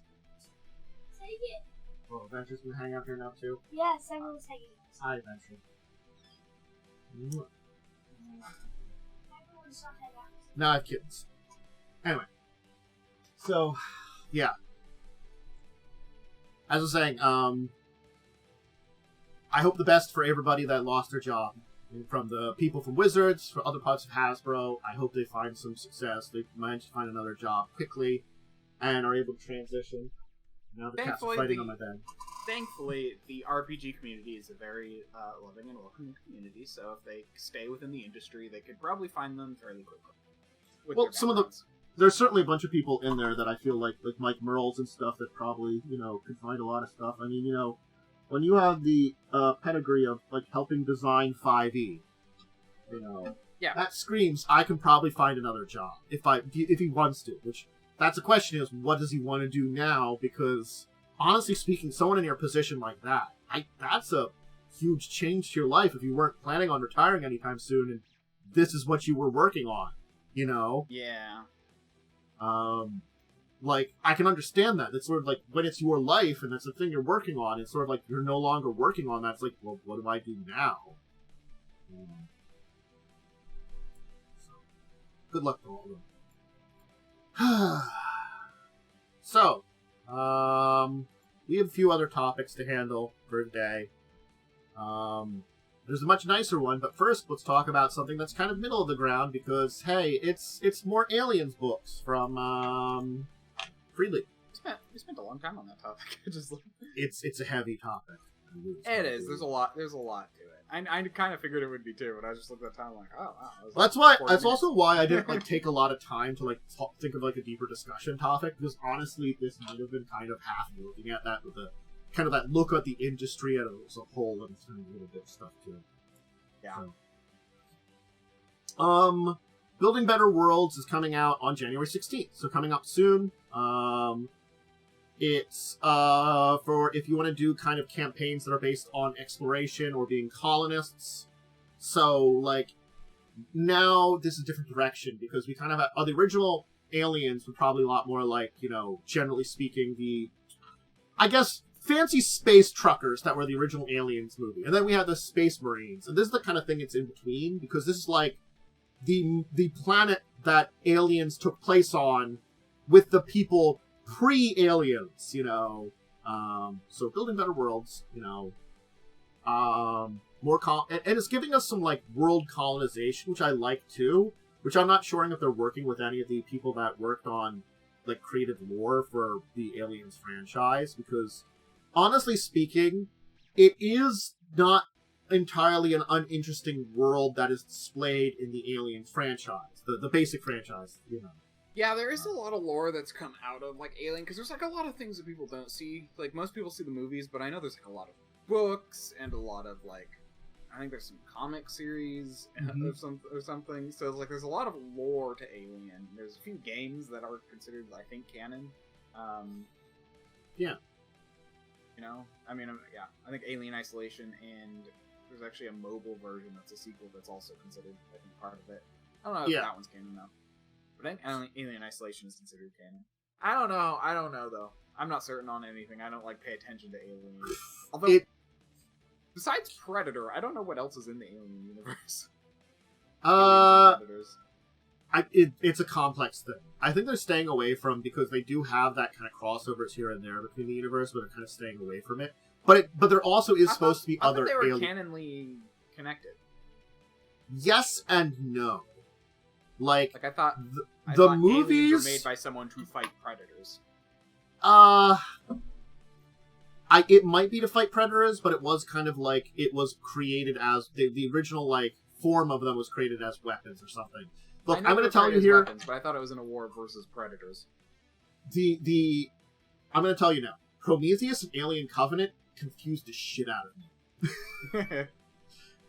Take it. Well, Adventure's gonna hang out here now, too? Yes, I will take it. Hi, Adventure. Everyone's not hang out. Now I have kittens. Anyway. So, yeah. As I was saying, I hope the best for everybody that lost their job. From the people from Wizards, from other parts of Hasbro, I hope they find some success. They manage to find another job quickly and are able to transition. Now the cats are fighting on my bed. Thankfully, the RPG community is a very loving and welcoming community, so if they stay within the industry, they could probably find them fairly quickly. Well, there's certainly a bunch of people in there that I feel like Mike Merles and stuff that probably, could find a lot of stuff. I mean, when you have the pedigree of, like, helping design 5e, yeah, that screams, I can probably find another job, if he wants to, which, that's the question is, what does he want to do now? Because, honestly speaking, someone in your position like that, that's a huge change to your life if you weren't planning on retiring anytime soon, and this is what you were working on, Yeah. Like, I can understand that. It's sort of like, when it's your life and that's the thing you're working on, it's sort of like you're no longer working on that. It's like, well, what do I do now? So, good luck to all of them. So, we have a few other topics to handle for today. There's a much nicer one, but first, let's talk about something that's kind of middle of the ground, because, hey, it's more Aliens books from, Freely. We spent a long time on that topic. It's a heavy topic. It is. There's a lot to it. I kind of figured it would be too, but I just looked at the time like, oh wow. That's also why I didn't take a lot of time to think of a deeper discussion topic, because honestly, this might have been kind of half looking at that with a kind of that look at the industry as a whole and a little bit of stuff to it. Yeah. So. Building Better Worlds is coming out on January 16th, so coming up soon. It's for if you want to do kind of campaigns that are based on exploration or being colonists. So, now this is a different direction, because we kind of have, the original Aliens were probably a lot more generally speaking, I guess, fancy space truckers that were the original Aliens movie. And then we have the Space Marines. And this is the kind of thing it's in between, because this is the planet that Aliens took place on with the people pre-Aliens, So Building Better Worlds, and it's giving us some like world colonization, which I like too. Which I'm not sure if they're working with any of the people that worked on like creative lore for the Aliens franchise, because honestly speaking, it is not entirely an uninteresting world that is displayed in the Alien franchise, the basic franchise, you know. Yeah, there is a lot of lore that's come out of like Alien, because there's like a lot of things that people don't see. Like most people see the movies, but I know there's like a lot of books and a lot of like, I think there's some comic series or something. So like there's a lot of lore to Alien. There's a few games that are considered, I think, canon. Yeah. You know, I mean, yeah, I think Alien Isolation, and there's actually a mobile version that's a sequel that's also considered, I think, part of it. I don't know if that one's canon though. But I think Alien Isolation is considered canon. I don't know though. I'm not certain on anything. I don't like pay attention to Alien. Although, besides Predator, I don't know what else is in the Alien universe. It's a complex thing. I think they're staying away from, because they do have that kind of crossovers here and there between the universe, but they're kind of staying away from it. But there also is supposed to be other aliens. They were canonly connected. Yes and no. Like I thought, the movies were made by someone to fight predators. It might be to fight predators, but it was kind of like it was created as the original like form of them was created as weapons or something. Look, I'm going to tell you here, weapons, but I thought it was in a war versus predators. I'm going to tell you now. Prometheus and Alien Covenant confused the shit out of me.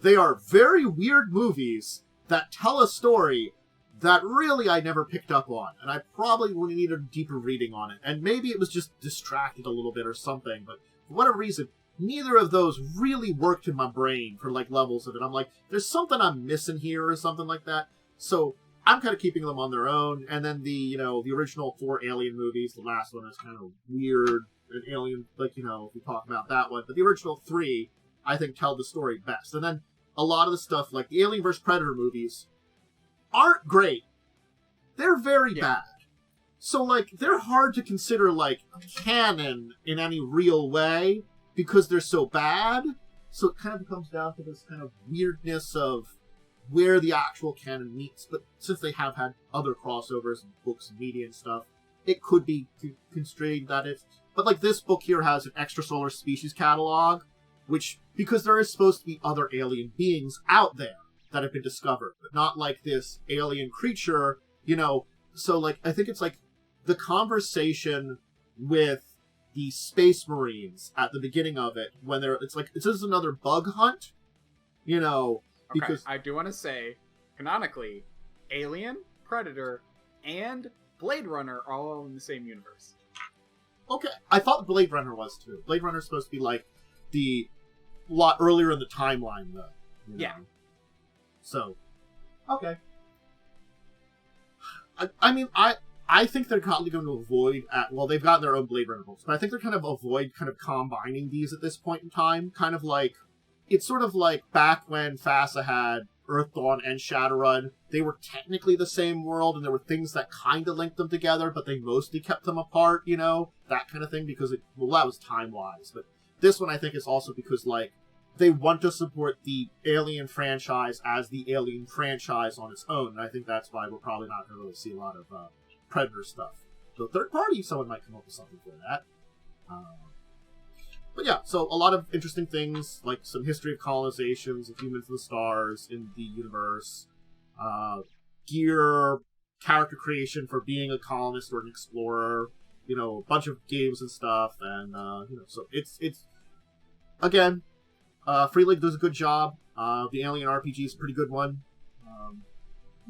They are very weird movies that tell a story that really I never picked up on, and I probably would need a deeper reading on it. And maybe it was just distracted a little bit or something, but for whatever reason, neither of those really worked in my brain for like levels of it. I'm like, there's something I'm missing here or something like that. So I'm kind of keeping them on their own. And then the original 4 Alien movies, the last one is kind of weird and Alien, like, if we talk about that one. But the original 3, I think, tell the story best. And then a lot of the stuff, like the Alien vs. Predator movies, aren't great. They're very bad. So, like, they're hard to consider, like, canon in any real way because they're so bad. So it kind of comes down to this kind of weirdness of where the actual canon meets. But since they have had other crossovers and books and media and stuff, it could be constrained that it's... But, like, this book here has an extrasolar species catalog, which, because there is supposed to be other alien beings out there that have been discovered, but not like this alien creature, so like I think it's like the conversation with the Space Marines at the beginning of it when it's like this is another bug hunt, because I do want to say canonically Alien, Predator, and Blade Runner are all in the same universe. Okay, I thought Blade Runner was too. Blade Runner is supposed to be like the lot earlier in the timeline though. Yeah. So, okay. I mean, I think they're probably going to avoid... they've got their own Blade Runner books, but I think they're kind of avoid kind of combining these at this point in time. Kind of like... It's sort of like back when FASA had Earth Dawn and Shadowrun. They were technically the same world, and there were things that kind of linked them together, but they mostly kept them apart, that kind of thing, because that was time-wise. But this one, I think, is also because, like, they want to support the Alien franchise as the Alien franchise on its own, and I think that's why we're probably not going to really see a lot of Predator stuff. So third party, someone might come up with something for that. But yeah, so a lot of interesting things, like some history of colonizations of humans and the stars in the universe, gear, character creation for being a colonist or an explorer, a bunch of games and stuff, and, so it's again... Free League does a good job. The Alien RPG is a pretty good one. I'm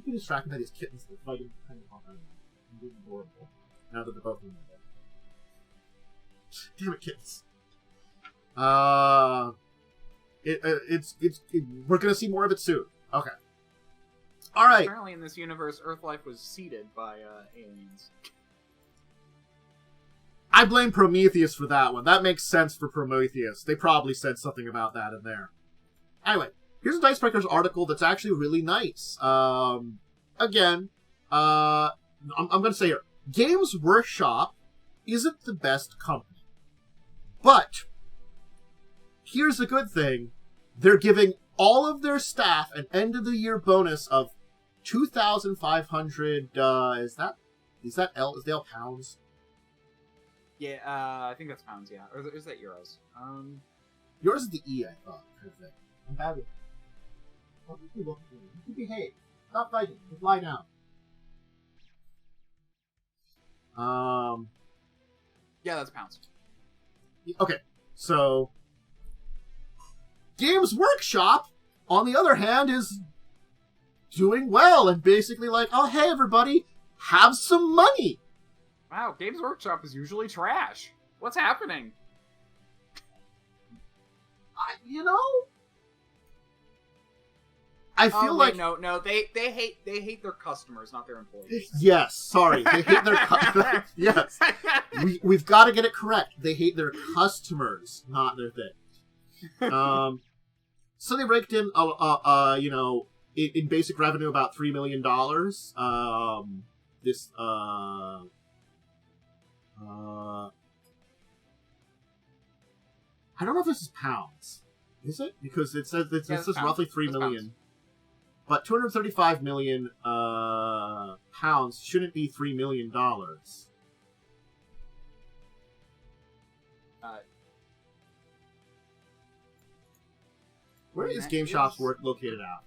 getting distracted by these kittens that are fighting kind of hard. I'm being adorable. Now that they're both in there. Damn it, kittens. We're gonna see more of it soon. Okay. Alright. Apparently in this universe, Earth life was seeded by aliens. I blame Prometheus for that one. That makes sense for Prometheus. They probably said something about that in there. Anyway, here's a Dicebreakers article that's actually really nice. Again, I'm going to say here, Games Workshop isn't the best company. But, here's the good thing. they're giving all of their staff an end-of-the-year bonus of 2,500, is that pounds? Yeah, I think that's pounds, yeah. Or is that euros? Yours is the E, I thought. Perfect. I'm bad with... What did you look at me? You can behave. Stop fighting. Just lie down. Yeah, that's pounds. Okay, so... Games Workshop, on the other hand, is doing well and basically like, oh, hey, everybody, have some money. Wow, Games Workshop is usually trash. What's happening? I feel like no, they hate their customers, not their employees. Yes, sorry, they hate their yes. We've got to get it correct. They hate their customers, not their thing. So they raked in, in basic revenue about $3 million. I don't know if this is pounds. Is it? Because it says roughly 3 million. Pounds. But 235 million pounds shouldn't be $3 million. Where is Game Shop's work located at?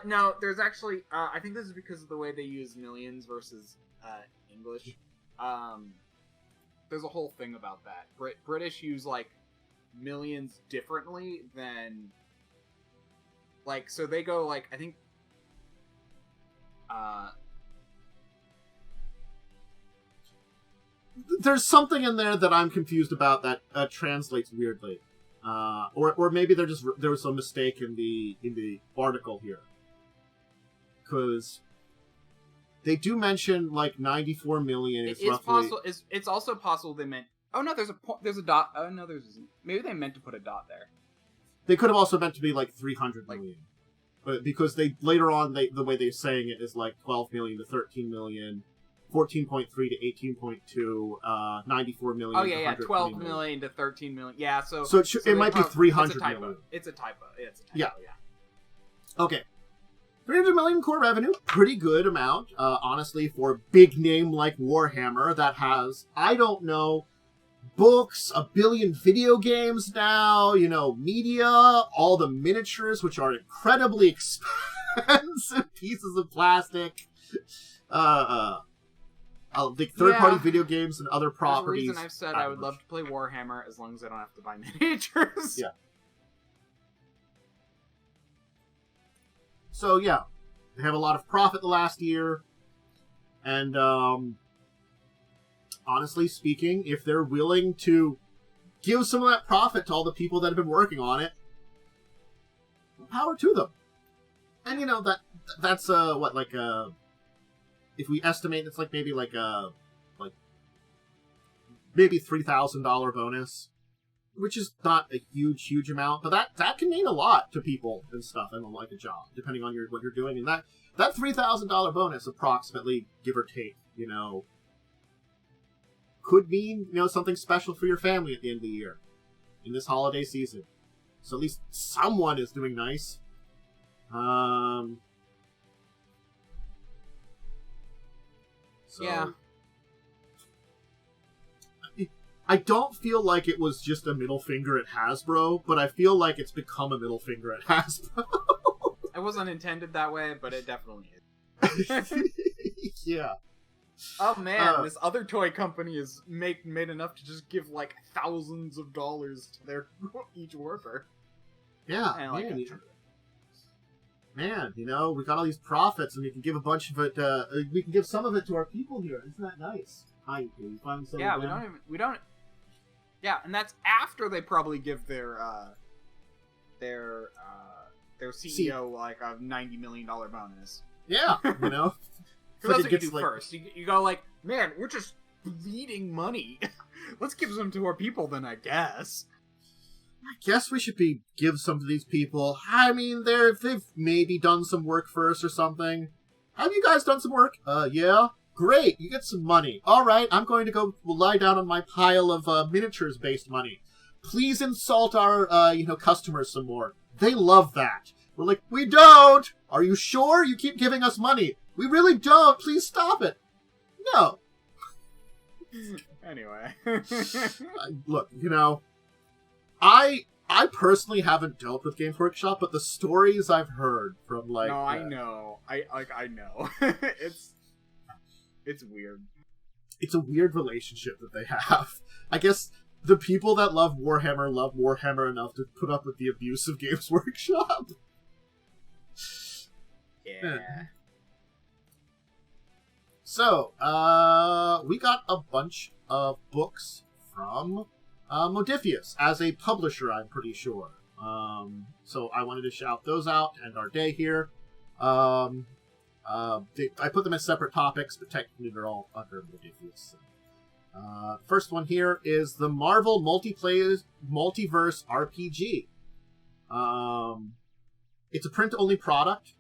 No, there's actually, I think this is because of the way they use millions versus, English. There's a whole thing about that. British use, like, millions differently than, like, so they go, like, I think, there's something in there that I'm confused about that translates weirdly. Or maybe there was a mistake in the article here, because they do mention like 94 million. It's roughly... possible. It's also possible they meant. Oh no, there's a dot. Oh no, there's isn't. Maybe they meant to put a dot there. They could have also meant to be like 300 million, but because they later on the way they're saying it is like 12 million to 13 million. 14.3 to 18.2, 94 million. Oh yeah, 12 million to 13 million. Yeah, so it might be 300 million. It's a typo. It's a typo. Yeah. Okay. 300 million core revenue, pretty good amount, honestly, for a big name like Warhammer that has, I don't know, books, 1 billion video games now, media, all the miniatures, which are incredibly expensive pieces of plastic, like third-party video games and other properties. There's a reason I've said I would love to play Warhammer as long as I don't have to buy miniatures. Yeah. So, yeah. They have a lot of profit the last year. And, honestly speaking, if they're willing to give some of that profit to all the people that have been working on it, power to them. And, that's, if we estimate, it's maybe $3,000 bonus, which is not a huge amount, but that can mean a lot to people and stuff, and like a job, depending on what you're doing. And that $3,000 bonus, approximately, give or take, could mean something special for your family at the end of the year, in this holiday season. So at least someone is doing nice. So, yeah. I don't feel like it was just a middle finger at Hasbro, but I feel like it's become a middle finger at Hasbro. It wasn't intended that way, but it definitely is. Yeah. Oh man, this other toy company is made enough to just give like thousands of dollars to their each worker. Yeah, man, we got all these profits, and we can give a bunch of it. We can give some of it to our people here. Isn't that nice? You find some. Yeah, we don't. Yeah, and that's after they probably give their CEO like a $90 million bonus. Yeah, Because that's what you do first. You go like, man, we're just bleeding money. Let's give some to our people, then I guess. I guess we should give some to these people. I mean, they've maybe done some work for us or something. Have you guys done some work? Yeah. Great, you get some money. All right, I'm going to go lie down on my pile of miniatures-based money. Please insult our, customers some more. They love that. We're like, we don't! Are you sure? You keep giving us money. We really don't. Please stop it. No. Anyway. Look, I personally haven't dealt with Games Workshop, but the stories I've heard from, like... No, I know. I know. It's weird. It's a weird relationship that they have. I guess the people that love Warhammer enough to put up with the abuse of Games Workshop. Yeah. So, we got a bunch of books from Modiphius as a publisher, I'm pretty sure. So I wanted to shout those out to end our day here. I put them as separate topics, but technically they're all under Modiphius. First one here is the Marvel Multiverse RPG. It's a print-only product.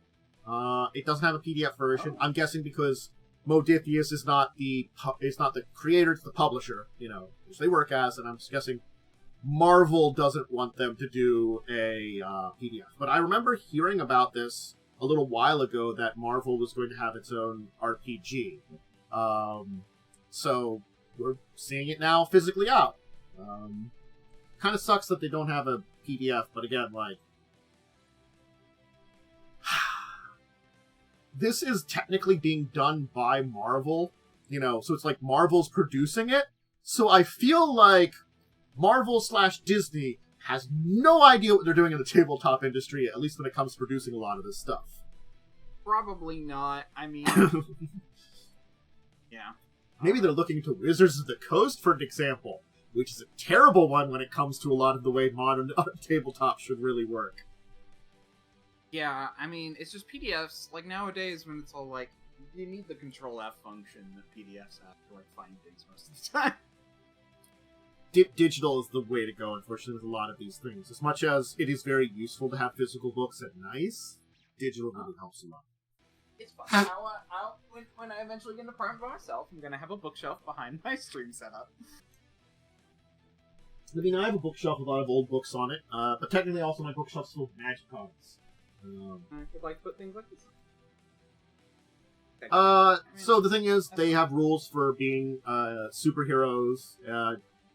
It doesn't have a PDF version. I'm guessing because Modiphius is not the creator, it's the publisher, which they work as, and I'm just guessing Marvel doesn't want them to do a PDF. But I remember hearing about this a little while ago that Marvel was going to have its own RPG. So we're seeing it now physically out. Kind of sucks that they don't have a PDF, but again, like, this is technically being done by Marvel, so it's like Marvel's producing it. So I feel like Marvel/Disney has no idea what they're doing in the tabletop industry, at least when it comes to producing a lot of this stuff. Probably not. I mean... yeah. Maybe they're looking to Wizards of the Coast for an example, which is a terrible one when it comes to a lot of the way modern tabletop should really work. Yeah, I mean, it's just PDFs. Like, nowadays, when it's all like, you need the Control-F function that PDFs have to, like, find things most of the time. Digital is the way to go, unfortunately, with a lot of these things. As much as it is very useful to have physical books and nice, digital really helps a lot. It's fun. When I eventually get an apartment by myself, I'm gonna have a bookshelf behind my stream setup. I mean, I have a bookshelf with a lot of old books on it, but technically also my bookshelf's full of Magic cards. I could, like, put things like this. So the thing is, they have rules for being superheroes,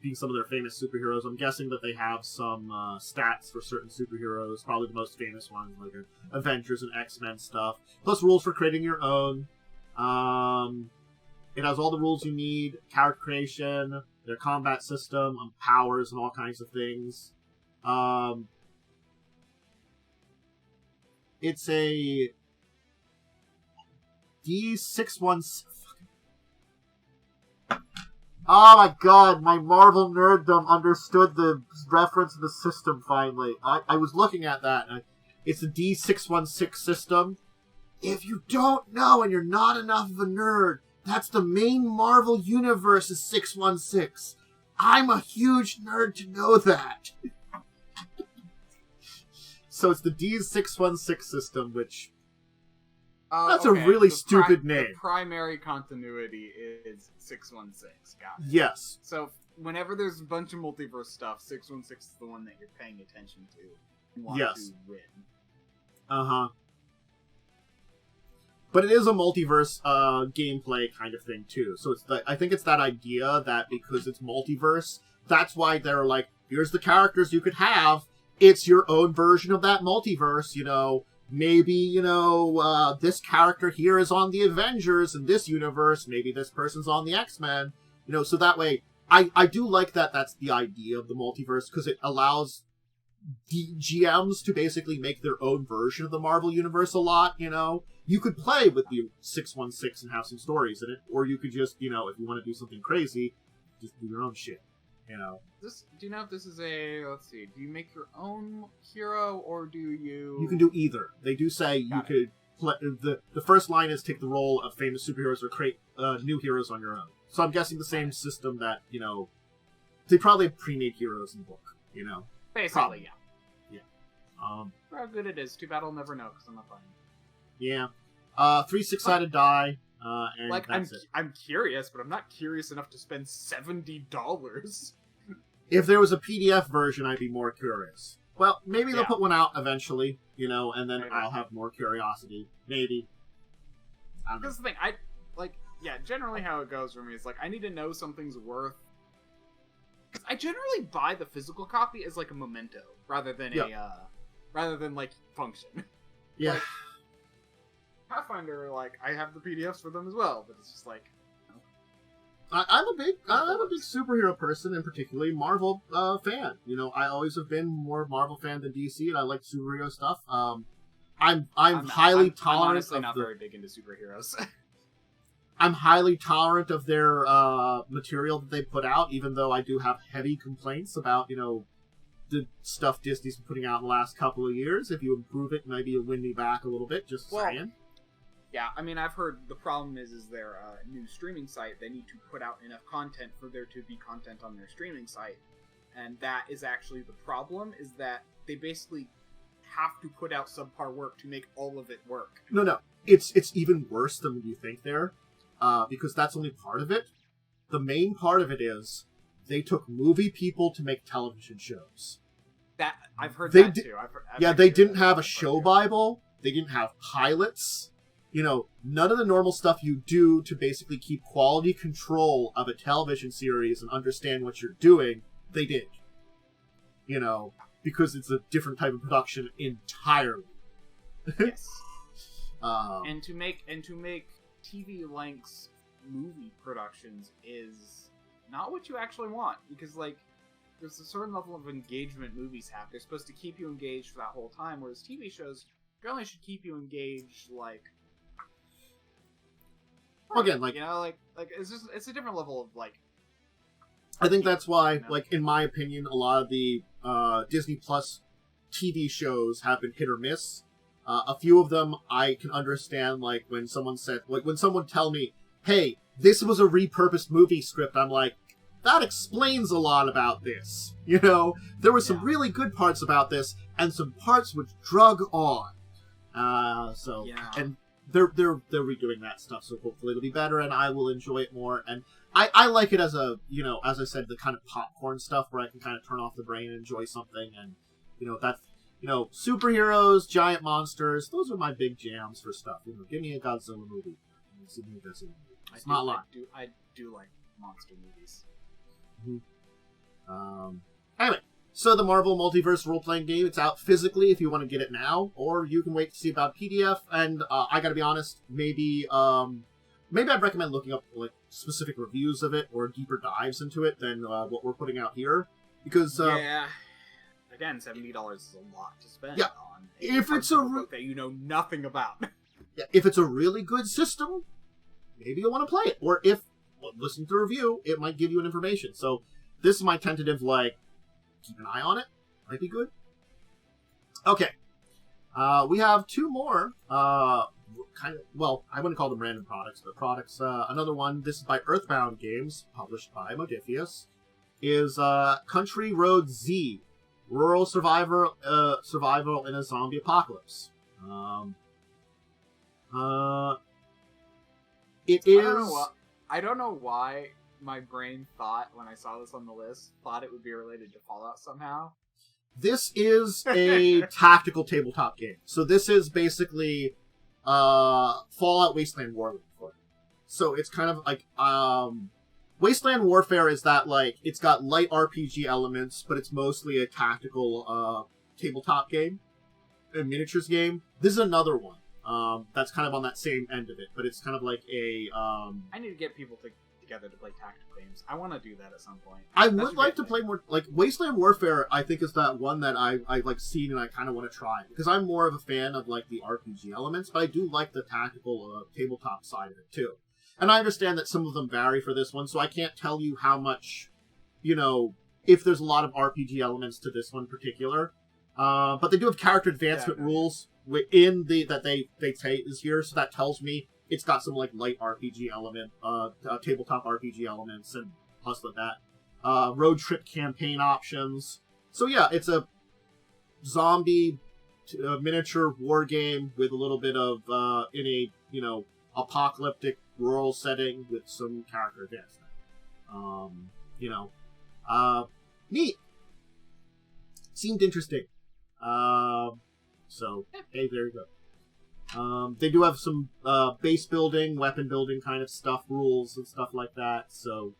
being some of their famous superheroes. I'm guessing that they have some stats for certain superheroes, probably the most famous ones, like Avengers and X-Men stuff. Plus rules for creating your own. It has all the rules you need, character creation, their combat system, powers, and all kinds of things. It's a D616. Oh my god, my Marvel nerddom understood the reference of the system finally. I was looking at that, and it's a D616 system. If you don't know and you're not enough of a nerd, that's the main Marvel universe is 616. I'm a huge nerd to know that. So it's the D616 system, which... that's okay. a really stupid name. The primary continuity is 616. Got it. Yes. So whenever there's a bunch of multiverse stuff, 616 is the one that you're paying attention to and want to win. Uh-huh. But it is a multiverse gameplay kind of thing, too. So I think it's that idea that because it's multiverse, that's why they're like, here's the characters you could have. It's your own version of that multiverse, Maybe, this character here is on the Avengers in this universe. Maybe this person's on the X-Men. So that way, I do like that that's the idea of the multiverse, because it allows GMs to basically make their own version of the Marvel Universe a lot, You could play with the 616 and have some stories in it, or you could just, if you want to do something crazy, just do your own shit, Do you know if this is let's see, do you make your own hero, or do you... You can do either. They do say you could play... The first line is take the role of famous superheroes or create new heroes on your own. So I'm guessing the same system that, they probably have pre-made heroes in the book, Basically, probably. Yeah. For how good it is. Too bad I'll never know, because I'm not playing. Yeah. 3 6-sided die. And Like, that's it. I'm curious, but I'm not curious enough to spend $70. If there was a PDF version, I'd be more curious. Well, maybe they'll Yeah. put one out eventually, and then Maybe. I'll have more curiosity. Maybe. I don't know. That's the thing. Generally how it goes for me is, like, I need to know something's worth. Because I generally buy the physical copy as, like, a memento, rather than like, function. Yeah. Like, Pathfinder, like, I have the PDFs for them as well, but it's just like, I'm a big superhero person, and particularly Marvel fan. I always have been more Marvel fan than DC, and I like superhero stuff. I'm highly tolerant. I'm honestly of not the, very big into superheroes. I'm highly tolerant of their material that they put out, even though I do have heavy complaints about the stuff Disney's been putting out in the last couple of years. If you improve it, maybe you'll win me back a little bit. Just saying. Yeah, I mean, I've heard the problem is their new streaming site. They need to put out enough content for there to be content on their streaming site, and that is actually the problem. Is that they basically have to put out subpar work to make all of it work. No, it's even worse than what you think there, because that's only part of it. The main part of it is they took movie people to make television shows. That I've heard They that di- too. They didn't have a show Bible. They didn't have pilots. None of the normal stuff you do to basically keep quality control of a television series and understand what you're doing, they did. Because it's a different type of production entirely. Yes. Um, And to make TV lengths movie productions is not what you actually want, because like there's a certain level of engagement movies have. They're supposed to keep you engaged for that whole time, whereas TV shows generally should keep you engaged like again, like it's a different level of like. I think that's why, like, in my opinion, a lot of the Disney Plus TV shows have been hit or miss. A few of them I can understand, like, when someone tell me, hey, this was a repurposed movie script, I'm like, that explains a lot about this. There were some really good parts about this, and some parts which drug on. And they're redoing that stuff, so hopefully it'll be better, and I will enjoy it more. And I like it as a, as I said, the kind of popcorn stuff where I can kind of turn off the brain and enjoy something, and, that's, superheroes, giant monsters, those are my big jams for stuff. Give me a Godzilla movie. It's not a lot. I do like monster movies. Mm-hmm. Anyway, so the Marvel Multiverse role-playing game, it's out physically if you want to get it now, or you can wait to see about PDF, and I gotta be honest, maybe I'd recommend looking up like specific reviews of it or deeper dives into it than what we're putting out here, because again, $70 is a lot to spend on if it's book that you know nothing about. If it's a really good system, maybe you'll want to play it, or if listen to the review, it might give you an information. So this is my tentative, like, keep an eye on it. Might be good. Okay. We have two more, I wouldn't call them random products, but products. Another one, this is by Earthbound Games, published by Modifius, is Country Road Z, Rural Survival in a Zombie Apocalypse. It is... I don't know why my brain thought, when I saw this on the list, thought it would be related to Fallout somehow. This is a tactical tabletop game. So this is basically Fallout Wasteland Warfare. So it's kind of like Wasteland Warfare is that, like, it's got light RPG elements, but it's mostly a tactical tabletop game, a miniatures game. This is another one that's kind of on that same end of it, but it's kind of like a I need to get people together to play tactical games. I want to do that at some point. I would like to play more, like, Wasteland Warfare. I think is that one that I like seen and I kind of want to try, because I'm more of a fan of, like, the RPG elements, but I do like the tactical tabletop side of it too. And I understand that some of them vary for this one, so I can't tell you how much, if there's a lot of RPG elements to this one in particular. But they do have character advancement rules within that they say is here, so that tells me it's got some, like, light RPG element, tabletop RPG elements, and plus with that, road trip campaign options. So yeah, it's a zombie miniature war game with a little bit of in a apocalyptic rural setting with some character advancement. Neat. Seemed interesting. So, hey, there you go. They do have some base building, weapon building kind of stuff, rules and stuff like that. So,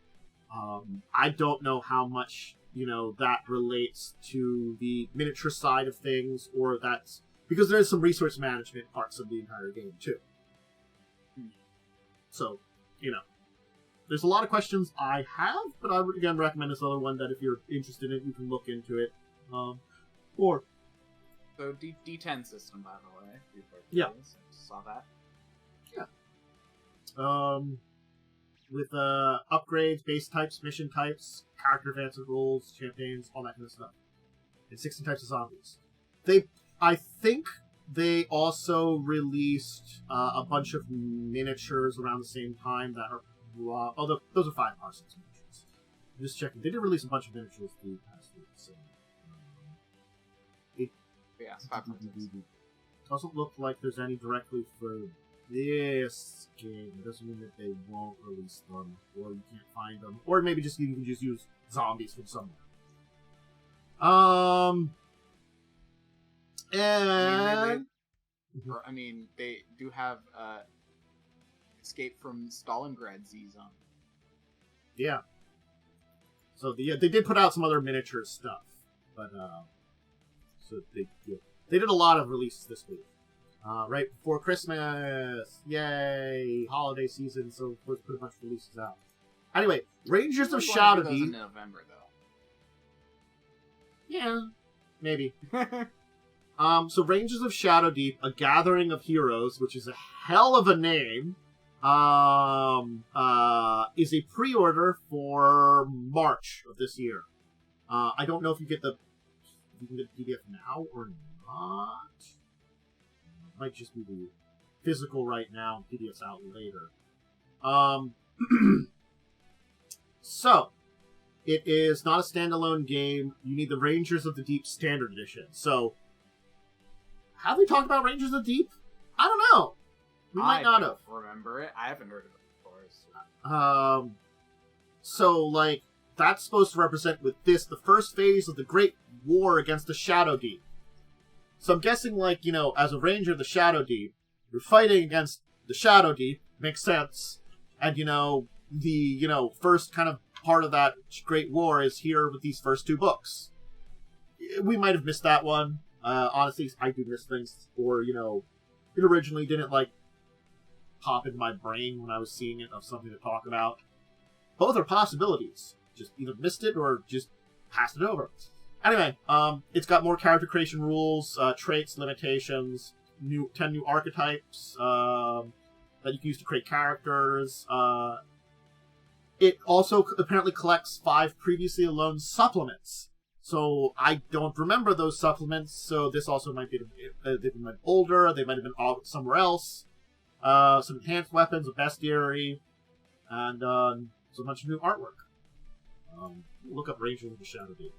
I don't know how much, that relates to the miniature side of things, or that's because there is some resource management parts of the entire game too. So, there's a lot of questions I have, but I would again recommend this other one that if you're interested in it, you can look into it. Or So D10 system, by the way. Yeah. Saw that. Yeah. With upgrades, base types, mission types, character advancement rules, campaigns, all that kind of stuff. And 16 types of zombies. I think they also released a bunch of miniatures around the same time that are... although, those are 5 R6 miniatures. I'm just checking. They did release a bunch of miniatures the past week, so... Yeah, 5 doesn't look like there's any directly for this game. It doesn't mean that they won't release them, or you can't find them, or maybe just you can just use zombies from somewhere. And they do have Escape from Stalingrad Z Zone. Yeah. So they did put out some other miniature stuff, but so they did a lot of releases this week. Right before Christmas, yay, holiday season. So of course put a bunch of releases out. Anyway, Rangers of Shadow Deep. In November though. Yeah, maybe. So Rangers of Shadow Deep, A Gathering of Heroes, which is a hell of a name, is a pre-order for March of this year. I don't know if you can get the PDF now or not. It might just be the physical right now, and PDF's out later. So, it is not a standalone game. You need the Rangers of the Deep Standard Edition. So, have we talked about Rangers of the Deep? I don't know. We might not have. Remember it? I haven't heard of it before. So, that's supposed to represent with this the first phase of the Great War against the Shadow Deep. So I'm guessing, as a Ranger of the Shadow Deep, you're fighting against the Shadow Deep. Makes sense. And, the, first kind of part of that Great War is here with these first 2 books. We might have missed that one. Honestly, I do miss things. Or, it originally didn't, pop in my brain when I was seeing it of something to talk about. Both are possibilities. Just either missed it or just passed it over. Anyway, it's got more character creation rules, traits, limitations, 10 new archetypes that you can use to create characters. It also apparently collects 5 previously alone supplements. So I don't remember those supplements, so this also might be they've been older, they might have been somewhere else. Some enhanced weapons, a bestiary, and so a bunch of new artwork. Look up Rangers of the Shadow Deep.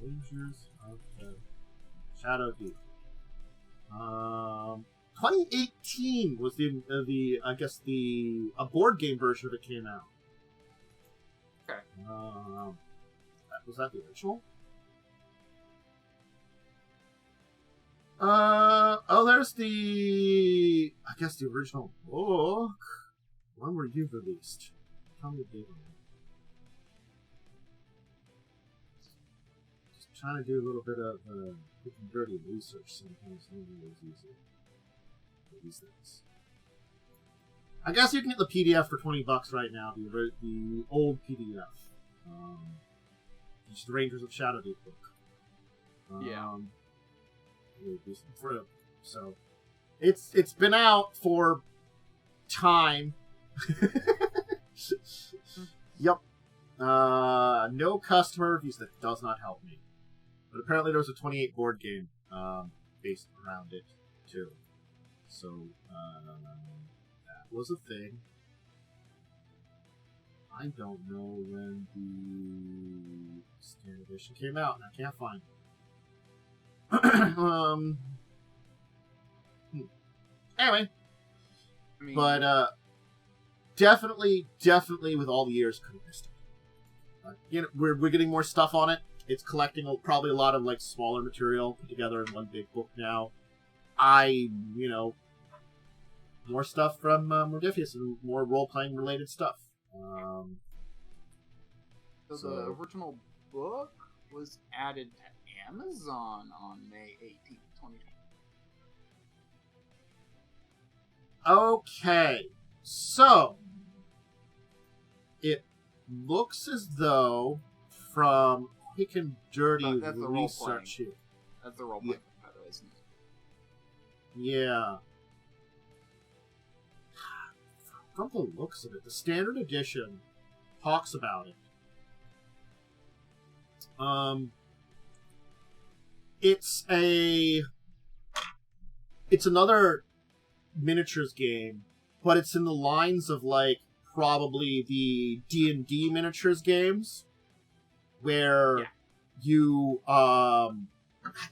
Rangers of the Shadow Deep. 2018 was a board game version of it came out. Okay. Was that the original? There's the original book. When were you released? Tell me the date on it. Just trying to do a little bit of quick and dirty research sometimes. Not always easy. These things. I guess you can get the PDF for $20 right now. The old PDF. Just the Rangers of Shadow Deep book. So it's been out for time. Yep. No customer reviews. That does not help me. But apparently there was a 28 board game based around it too. So that was a thing. I don't know when the standard edition came out, and I can't find it. Anyway, but definitely with all the years could have missed it. You know, we're getting more stuff on it. It's collecting probably a lot of like smaller material put together in one big book now. More stuff from Mordifius and more role-playing related stuff. So the original book was added to Amazon on May 18th, 2020. Okay, so it looks as though from quick and dirty That's the research here. That's the role-playing title, isn't it? Yeah. From the looks of it, the standard edition talks about it. It's another miniatures game, but it's in the lines of like probably the D&D miniatures games, where you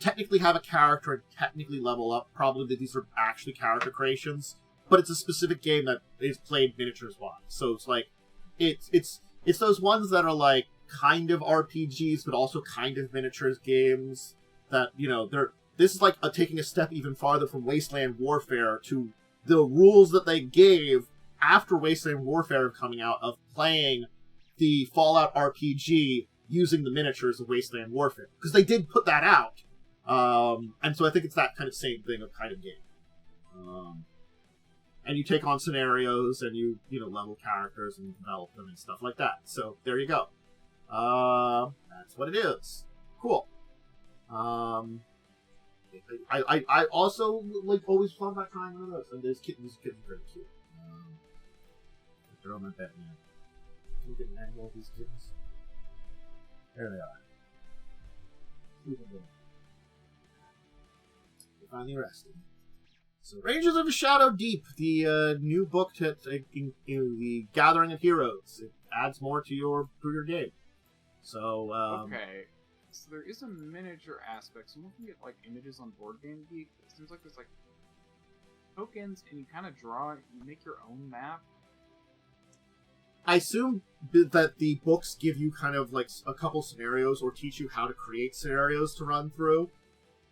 technically have a character and technically level up. Probably these are actually character creations, but it's a specific game that is played miniatures wise. So it's like it's those ones that are like kind of RPGs, but also kind of miniatures games. That, you know, this is like taking a step even farther from Wasteland Warfare to the rules that they gave after Wasteland Warfare coming out of playing the Fallout RPG using the miniatures of Wasteland Warfare, because they did put that out, and so I think it's that kind of same thing of kind of game. And you take on scenarios and you level characters and develop them and stuff like that. So there you go. That's what it is. Cool. I also like always thought about trying one of those. And these kittens are very cute. Throw them in bed, man. Can we get an angle of these kittens? There they are. They're finally resting. So, Rangers of the Shadow Deep, the new book to the Gathering of Heroes. It adds more to your game. So, okay. So there is a miniature aspect. So I'm looking at like images on Board Game Geek. It seems like there's like tokens, and you kind of draw it. You make your own map. I assume that the books give you kind of like a couple scenarios or teach you how to create scenarios to run through.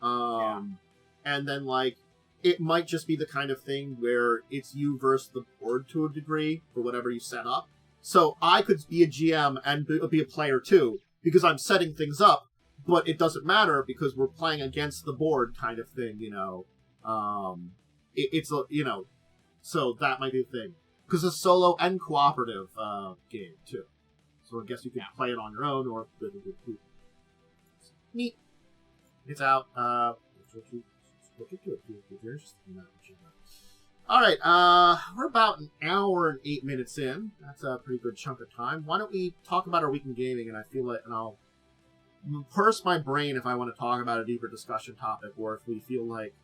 And then like it might just be the kind of thing where it's you versus the board to a degree for whatever you set up. So I could be a GM and be a player too, because I'm setting things up, but it doesn't matter because we're playing against the board kind of thing, you know. So that might be the thing. Because it's a solo and cooperative game, too. So I guess you could play it on your own or with a good group. Neat. It's out. Look into it if you're interested in that. Alright, we're about an hour and 8 minutes in. That's a pretty good chunk of time. Why don't we talk about our week in gaming, and I'll purse my brain if I want to talk about a deeper discussion topic, or if we feel like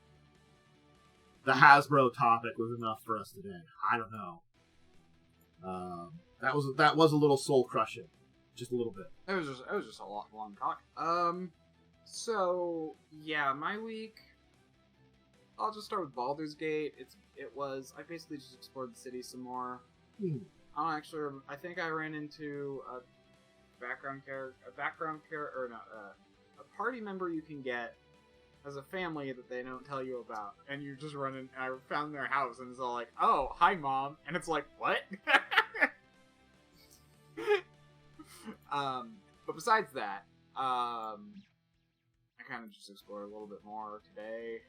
the Hasbro topic was enough for us today. I don't know. That was a little soul crushing, just a little bit. It was just a long talk. So yeah, my week. I'll just start with Baldur's Gate. I basically just explored the city some more. I think I ran into a party member you can get as a family that they don't tell you about, and you just run in. I found their house, and it's all like, "Oh, hi, mom," and it's like, "What?" But besides that, I kind of just explored a little bit more today.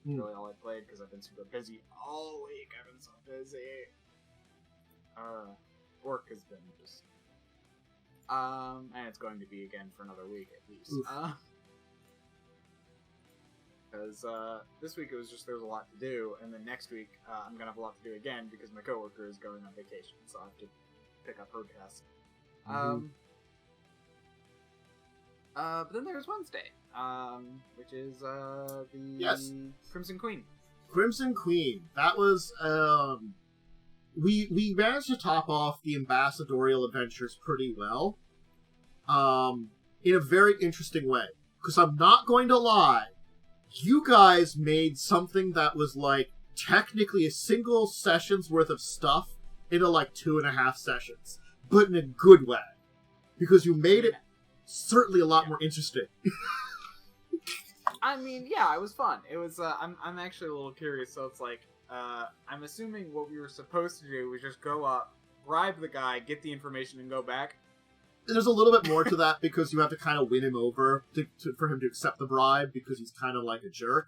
Really, all I played because I've been super busy all week. I've been so busy. Work has been just, and it's going to be again for another week at least. Because this week it was just there was a lot to do, and then next week I'm gonna have a lot to do again because my coworker is going on vacation, so I have to pick up her desk. But then there's Wednesday, which is the Crimson Queen. Crimson Queen. That was we managed to top off the ambassadorial adventures pretty well, in a very interesting way. Because I'm not going to lie, you guys made something that was like technically a single session's worth of stuff into like 2.5 sessions, but in a good way, because you made it certainly a lot more interesting. I mean, yeah, it was fun. It was. I'm actually a little curious. So it's like, I'm assuming what we were supposed to do was just go up, bribe the guy, get the information, and go back. There's a little bit more to that because you have to kind of win him over for him to accept the bribe because he's kind of like a jerk.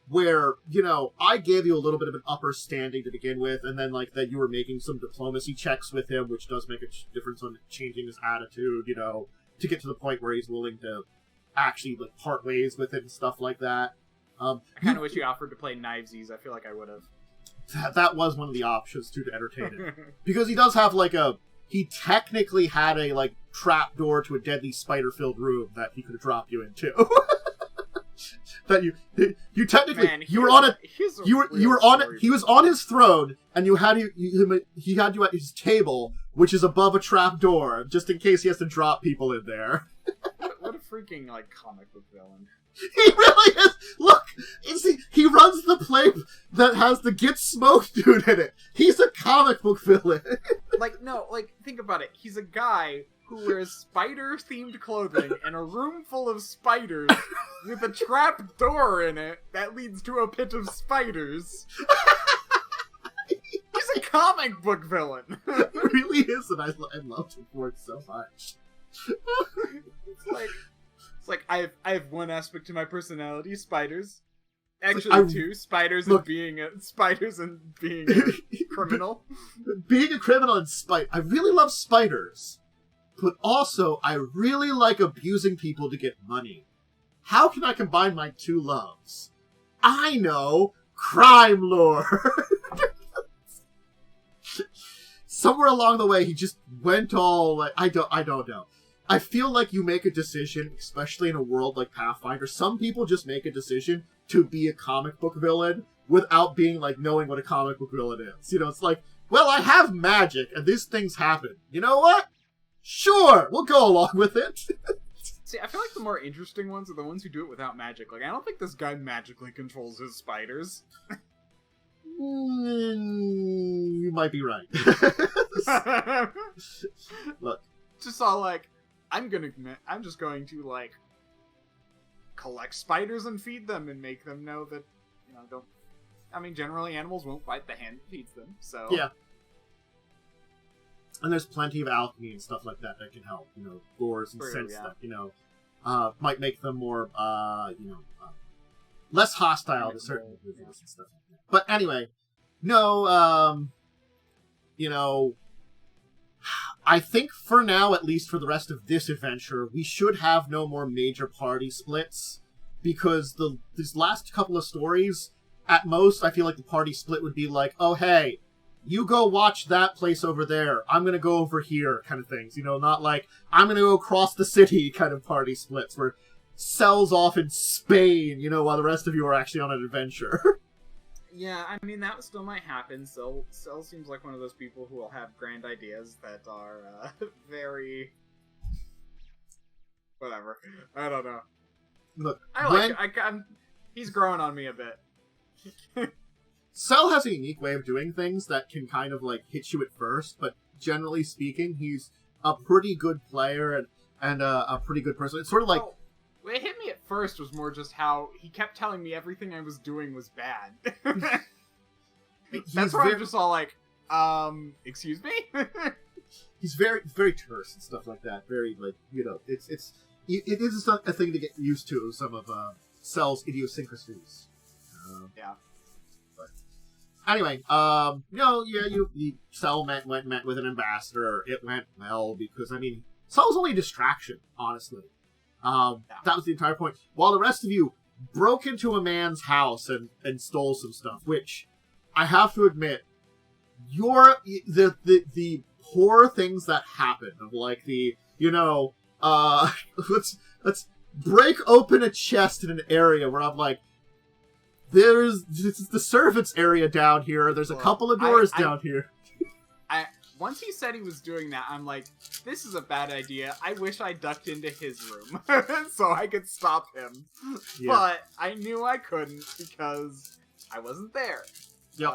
Where, you know, I gave you a little bit of an upper standing to begin with, and then, like, that you were making some diplomacy checks with him, which does make a difference on changing his attitude, you know, to get to the point where he's willing to actually, like, part ways with it and stuff like that. I kind of wish you offered to play Knivesies. I feel like I would have. That was one of the options, too, to entertain it. Because he does have, like, he technically had a, like, trap door to a deadly spider-filled room that he could have dropped you into. That you technically Man, you were on a you were on he was on his throne and he had you at his table, which is above a trap door, just in case he has to drop people in there. What a freaking like comic book villain! He really is. Look, he runs the play that has the Get Smoked dude in it. He's a comic book villain. Like no, like think about it. He's a guy who wears spider-themed clothing in a room full of spiders with a trap door in it that leads to a pit of spiders. He's a comic book villain. He really is, and I loved him for it so much. It's like I have one aspect to my personality: spiders. Actually, two spiders and being a criminal. Being a criminal and spite. I really love spiders. But also, I really like abusing people to get money. How can I combine my two loves? I know! Crime lord! Somewhere along the way, he just went all like, I don't know. I feel like you make a decision, especially in a world like Pathfinder, some people just make a decision to be a comic book villain without being like, knowing what a comic book villain is. You know, it's like, well, I have magic, and these things happen. You know what? Sure, we'll go along with it. See, I feel like the more interesting ones are the ones who do it without magic. Like, I don't think this guy magically controls his spiders. You might be right. Look. Just all like, I'm just going to, like, collect spiders and feed them and make them know that, you know, generally animals won't bite the hand that feeds them, so... Yeah. And there's plenty of alchemy and stuff like that that can help. You know, gores and scents that, you know, might make them more, less hostile to certain individuals and stuff like that. But anyway, no, you know, I think for now, at least for the rest of this adventure, we should have no more major party splits. Because these last couple of stories, at most, I feel like the party split would be like, oh, hey, you go watch that place over there. I'm going to go over here kind of things. You know, not like, I'm going to go across the city kind of party splits where Cell's off in Spain, you know, while the rest of you are actually on an adventure. Yeah, I mean, that still might happen. Cell seems like one of those people who will have grand ideas that are very... Whatever. I don't know. Look, he's growing on me a bit. Cell has a unique way of doing things that can kind of, like, hit you at first, but generally speaking, he's a pretty good player and a pretty good person. It's sort of like... Oh, what hit me at first was more just how he kept telling me everything I was doing was bad. That's why I'm just all like, excuse me? He's very, very terse and stuff like that. Very, like, you know, it is a thing to get used to, some of Cell's idiosyncrasies. Yeah. Anyway, Cell met with an ambassador. It went well because, I mean, Cell's only a distraction, honestly. That was the entire point. While the rest of you broke into a man's house and stole some stuff, which I have to admit, the poor things that happen of like let's break open a chest in an area where I'm like, this is the servants area down here. There's a couple of doors down here. Once he said he was doing that, I'm like, this is a bad idea. I wish I ducked into his room so I could stop him. Yeah. But I knew I couldn't because I wasn't there. Yep.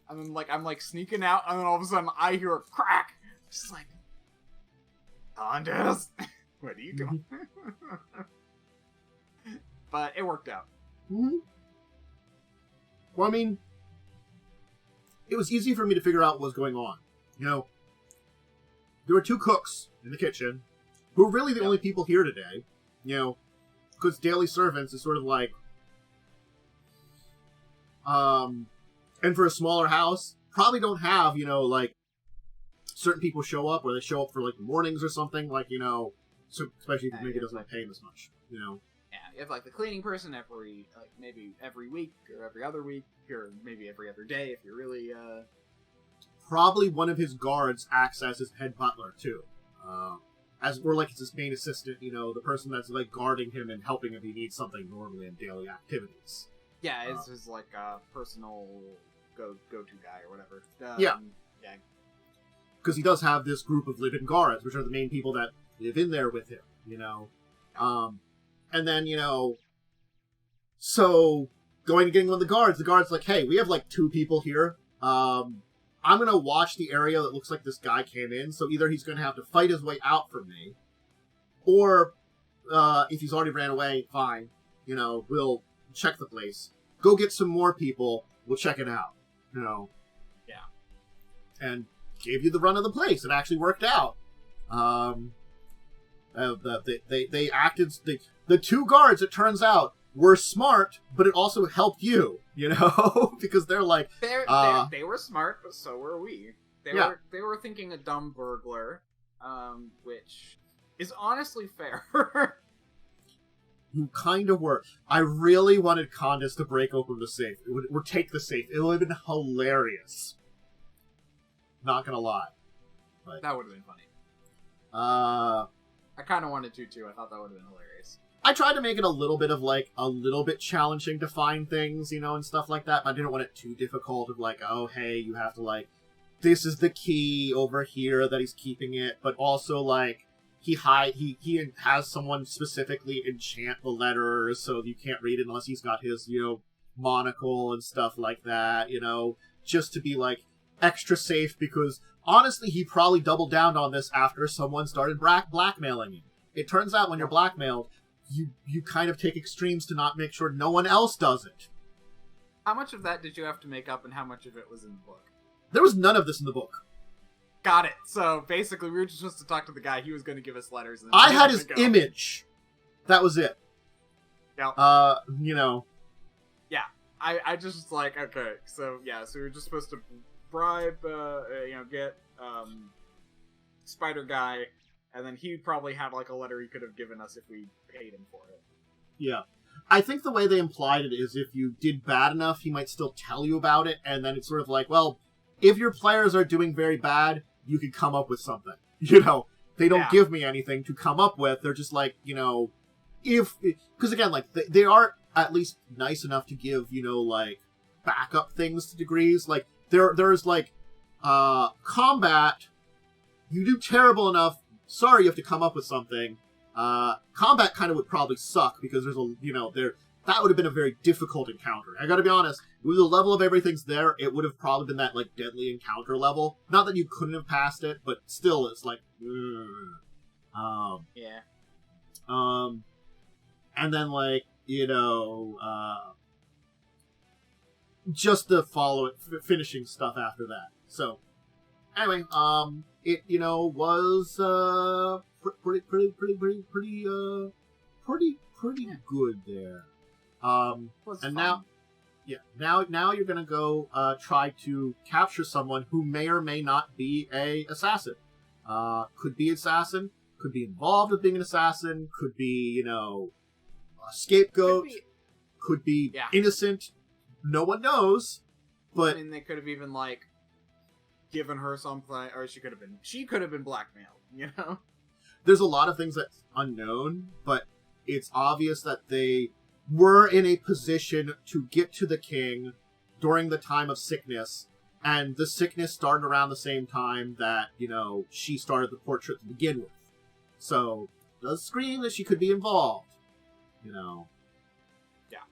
And then, like, I'm, like, sneaking out, and then all of a sudden I hear a crack. Just like, Candace, what are you doing? But it worked out. Mm-hmm. Well, I mean, it was easy for me to figure out what was going on. You know, there were two cooks in the kitchen who were really the only people here today. You know, because daily servants is sort of like, and for a smaller house, probably don't have, you know, like, certain people show up, or they show up for, like, mornings or something, like, you know, so especially if maybe it doesn't pay them as much, you know. Yeah, you have, like, the cleaning person maybe every week, or every other week, or maybe every other day, if you're really, Probably one of his guards acts as his head butler, too. Or, like, it's his main assistant, you know, the person that's, like, guarding him and helping if he needs something normally in daily activities. Yeah, it's his, like, personal go-to guy or whatever. Yeah. Yeah. Because he does have this group of living guards, which are the main people that live in there with him, you know. And then, you know, so going and getting one of the guard's like, hey, we have, like, 2 people here. I'm going to watch the area that looks like this guy came in, so either he's going to have to fight his way out from me, or if he's already ran away, fine. You know, we'll check the place. Go get some more people, we'll check it out. You know. Yeah. And gave you the run of the place. It actually worked out. They acted... The 2 guards, it turns out, were smart, but it also helped you, you know? Because they're like... They were smart, but so were we. They were thinking a dumb burglar, which is honestly fair. You kind of were. I really wanted Candace to break open the safe. Or take the safe. It would have been hilarious. Not gonna lie. But, that would have been funny. I kind of wanted to, too. I thought that would have been hilarious. I tried to make it a little bit challenging to find things, you know, and stuff like that, but I didn't want it too difficult of like, oh, hey, you have to, like, this is the key over here that he's keeping it, but also, like, he has someone specifically enchant the letters so you can't read it unless he's got his, you know, monocle and stuff like that, you know, just to be, like, extra safe, because honestly, he probably doubled down on this after someone started blackmailing him. It turns out when you're blackmailed, you kind of take extremes to not make sure no one else does it. How much of that did you have to make up, and how much of it was in the book? There was none of this in the book. Got it. So basically, we were just supposed to talk to the guy. He was going to give us letters. And I had his image. That was it. Yeah. You know. Yeah. I just was like, okay, so yeah, so we were just supposed to bribe, you know, get Spider Guy, and then he probably had like a letter he could have given us if we paid him for it. Yeah. I think the way they implied it is if you did bad enough, he might still tell you about it, and then it's sort of like, well, if your players are doing very bad, you can come up with something. You know, they don't give me anything to come up with. They're just like, you know, because again, like, they are at least nice enough to give, you know, like, backup things to degrees. Like, there's like, combat, you do terrible enough, sorry, you have to come up with something. Combat kind of would probably suck, because there's a, you know, that would have been a very difficult encounter. I gotta be honest, with the level of everything's there, it would have probably been that, like, deadly encounter level. Not that you couldn't have passed it, but still, it's like, yeah. And then, like, you know, just the finishing stuff after that. So, anyway, it, you know, was, pretty good there. And fun. Now you're gonna go try to capture someone who may or may not be a assassin. Could be assassin, could be involved with being an assassin, could be, you know, a scapegoat, could be innocent. No one knows, but I mean, they could have even like given her something, or she could have been blackmailed. You know, there's a lot of things that's unknown, but it's obvious that they were in a position to get to the king during the time of sickness, and the sickness started around the same time that, you know, she started the portrait to begin with. So, it does scream that she could be involved, you know. Yeah.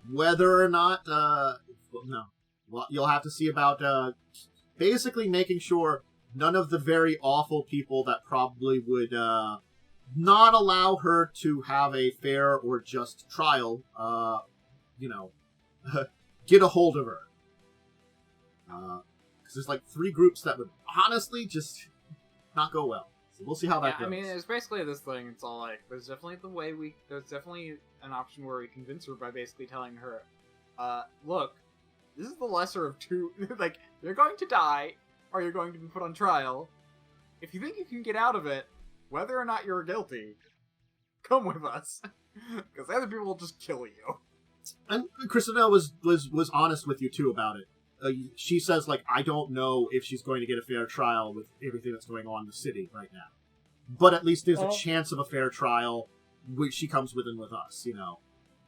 Whether or not, no. Well, you'll have to see about basically making sure none of the very awful people that probably would not allow her to have a fair or just trial, get a hold of her. Because there's like 3 groups that would honestly just not go well. So we'll see how that goes. I mean, it's basically this thing. It's all like, there's definitely an option where we convince her by basically telling her, look, this is the lesser of 2, like, you're going to die, or you're going to be put on trial. If you think you can get out of it, whether or not you're guilty, come with us. Because the other people will just kill you. And Christina was honest with you, too, about it. She says, like, I don't know if she's going to get a fair trial with everything that's going on in the city right now. But at least there's a chance of a fair trial when she comes with us, you know.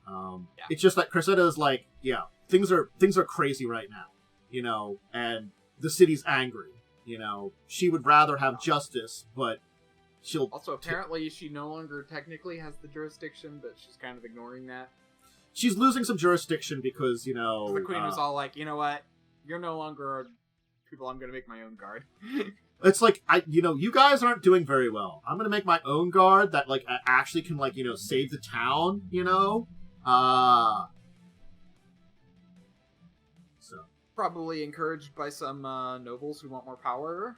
Yeah. It's just that Cressida is like, yeah, things are crazy right now, you know, and the city's angry, you know. She would rather have justice, but she'll... Also, apparently she no longer technically has the jurisdiction, but she's kind of ignoring that. She's losing some jurisdiction because, you know... The queen was all like, you know what? You're no longer people, I'm gonna make my own guard. It's like, you guys aren't doing very well. I'm gonna make my own guard that, like, actually can, like, save the town, you know? So. Probably encouraged by some nobles who want more power.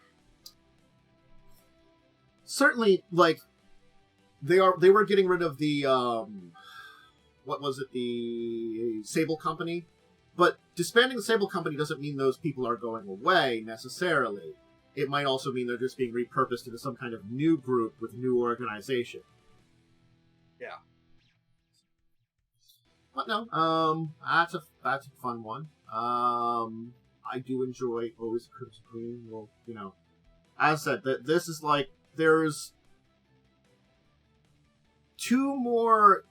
Certainly, like, they were getting rid of the, what was it, the Sable Company? But disbanding the Sable Company doesn't mean those people are going away, necessarily. It might also mean they're just being repurposed into some kind of new group with new organization. Yeah. But no, that's a fun one. I do enjoy always Crimson Queen. Well, as I said, this is like, there's 2 more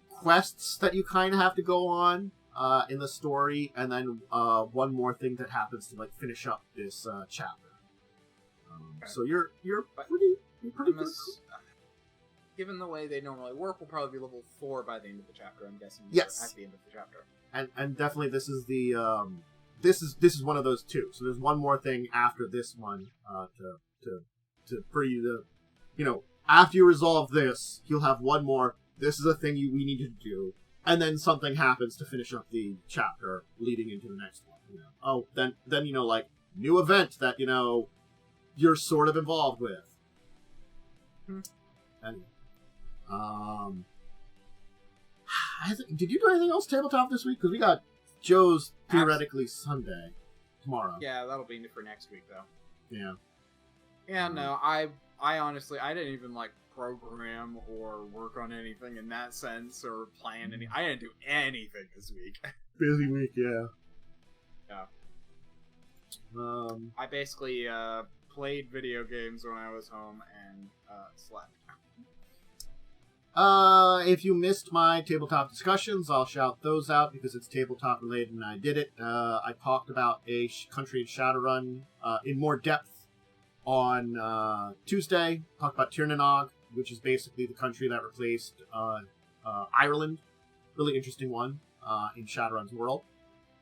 quests that you kind of have to go on in the story, and then 1 more thing that happens to, like, finish up this chapter. Okay. So you're pretty good. Given the way they normally work, we'll probably be level 4 by the end of the chapter. I'm guessing. Yes. At the end of the chapter. And definitely this is the this is one of those 2. So there's 1 more thing after this one for you to after you resolve this, you'll have 1 more. This is a thing we need to do, and then something happens to finish up the chapter leading into the next one. Oh, then like new event that you're sort of involved with. Anyway. Did you do anything else tabletop this week? Because we got Joe's theoretically Sunday tomorrow. Yeah, that'll be for next week though. Yeah. Yeah, no, I honestly, I didn't even like program or work on anything in that sense or plan any. I didn't do anything this week. Busy week, yeah. Yeah. I basically played video games when I was home and slept. If you missed my tabletop discussions, I'll shout those out because it's tabletop related and I did it. I talked about a country in Shadowrun in more depth on Tuesday. Talked about Tirnanog, which is basically the country that replaced Ireland. Really interesting one in Shadowrun's world.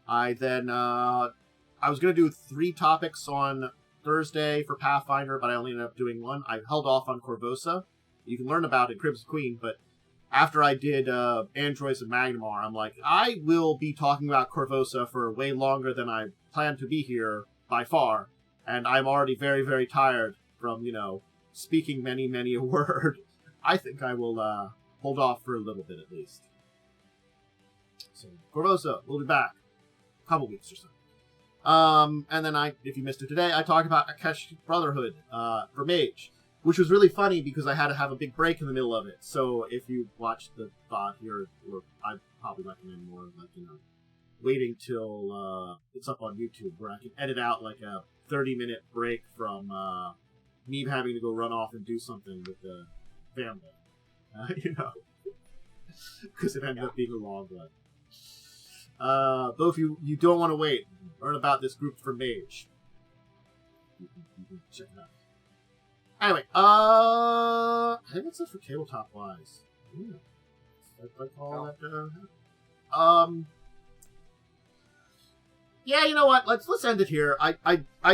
I was going to do 3 topics on Thursday for Pathfinder, but I only ended up doing 1. I held off on Corvosa. You can learn about it in Crimson Queen, but after I did Androids and Magnamar, I'm like, I will be talking about Corvosa for way longer than I plan to be here, by far, and I'm already very, very tired from, speaking many, many a word. I think I will hold off for a little bit at least. So, Corvosa, we'll be back. A couple weeks or so. And then if you missed it today, I talked about Akesh Brotherhood for Mage, which was really funny because I had to have a big break in the middle of it. So if you watched the thought here, or I'd probably recommend more like, waiting till it's up on YouTube where I can edit out like a 30-minute break from me having to go run off and do something with the family. Because it ended up being a long one. Though if you don't want to wait, learn about this group for Mage. You can check it out. Anyway, I think that's it for tabletop wise. Yeah. That's all that. Yeah, you know what? Let's end it here. I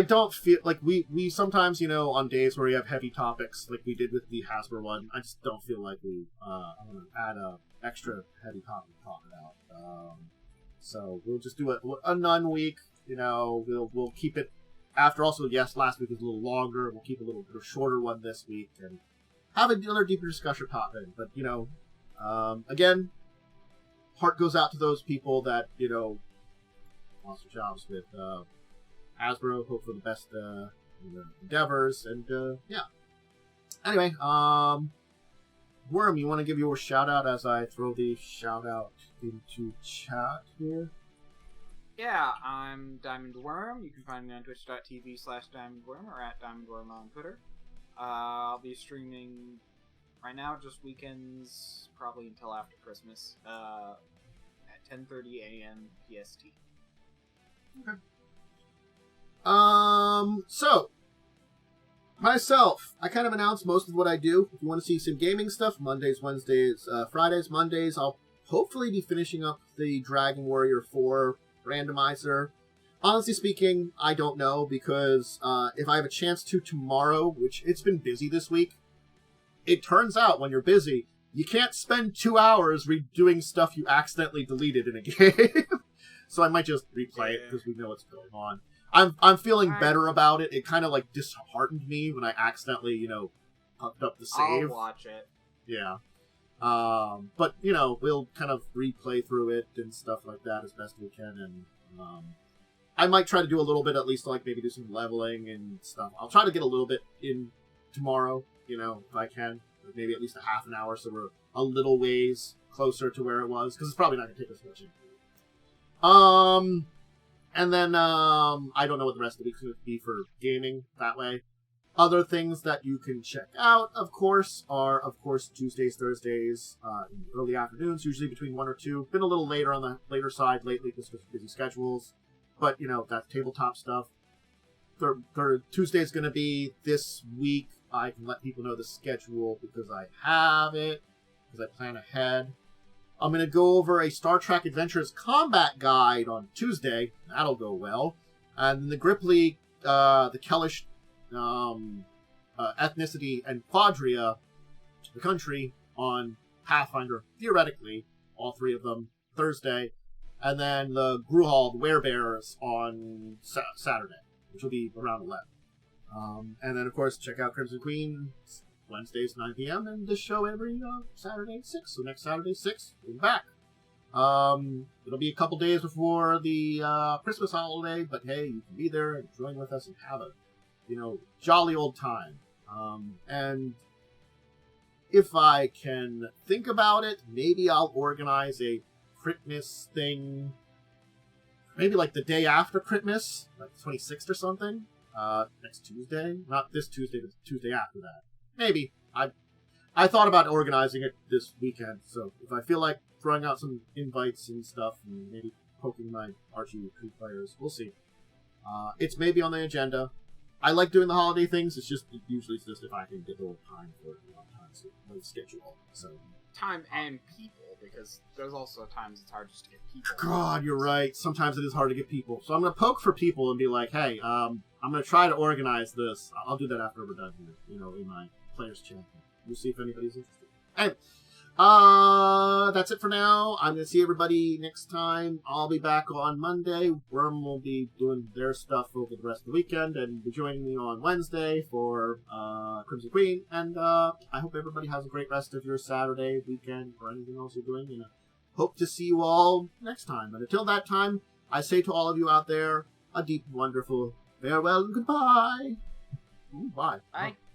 don't feel like we sometimes, on days where we have heavy topics, like we did with the Hasbro one, I just don't feel like we I'm gonna add a extra heavy topic to talk about. So we'll just do a non-week. We'll keep it after. Also, yes, last week was a little longer. We'll keep a little shorter one this week and have another deeper discussion topic. But again, heart goes out to those people that lost their jobs with Hasbro. Hope for the best endeavors, and yeah. Anyway, Worm, you want to give your shout out as I throw the shout out into chat here? Yeah, I'm Diamondwyrm. You can find me on twitch.tv/Diamondwyrm or at Diamondwyrm on Twitter. I'll be streaming right now, just weekends, probably until after Christmas, at 10:30 a.m. PST. Okay. So myself, I kind of announced most of what I do. If you want to see some gaming stuff, Mondays, Wednesdays, Fridays, Mondays, I'll hopefully be finishing up the Dragon Warrior 4 randomizer. Honestly speaking, I don't know, because if I have a chance to tomorrow, which it's been busy this week, it turns out when you're busy, you can't spend 2 hours redoing stuff you accidentally deleted in a game. So I might just replay it because we know what's going on. I'm feeling better about it. It kind of like disheartened me when I accidentally, fucked up the save. I'll watch it. Yeah. But we'll kind of replay through it and stuff like that as best we can, and I might try to do a little bit, at least like maybe do some leveling and stuff. I'll try to get a little bit in tomorrow, if I can, maybe at least a half an hour, so we're a little ways closer to where it was, because it's probably not gonna take us much. And then I don't know what the rest of the week's going to be for gaming that way. Other things that you can check out, of course, are Tuesdays, Thursdays, in the early afternoons, usually between 1 or 2. Been a little later on the later side lately because of busy schedules, but that's tabletop stuff. Tuesday is going to be this week. I can let people know the schedule because I have it, because I plan ahead. I'm going to go over a Star Trek Adventures combat guide on Tuesday. That'll go well. And the Grip League, the Kellish ethnicity, and Quadria, the country, on Pathfinder, theoretically, all 3 of them, Thursday. And then the Gruhal, the Werebears, on Saturday, which will be around 11. And then, of course, check out Crimson Queen, Wednesdays, 9 p.m., and this show every Saturday, 6. So next Saturday, 6, we'll be back. It'll be a couple days before the Christmas holiday, but hey, you can be there and join with us and have a, jolly old time. And if I can think about it, maybe I'll organize a Christmas thing, maybe like the day after Christmas, like the 26th or something, next Tuesday. Not this Tuesday, but the Tuesday after that. Maybe. I thought about organizing it this weekend, so if I feel like throwing out some invites and stuff, and maybe poking my RG players, we'll see. It's maybe on the agenda. I like doing the holiday things, it's usually just if I can get a little time for it, so no schedule. So Time and people, because there's also times it's hard just to get people. God, you're right. Sometimes it is hard to get people. So I'm going to poke for people and be like, hey, I'm going to try to organize this. I'll do that after we're done here, in my players chat. We'll see if anybody's interested. Anyway, that's it for now. I'm going to see everybody next time. I'll be back on Monday. Worm will be doing their stuff over the rest of the weekend and be joining me on Wednesday for Crimson Queen. And I hope everybody has a great rest of your Saturday, weekend, or anything else you're doing. And hope to see you all next time. But until that time, I say to all of you out there, a deep, wonderful farewell and goodbye. Ooh, bye. Bye. Oh.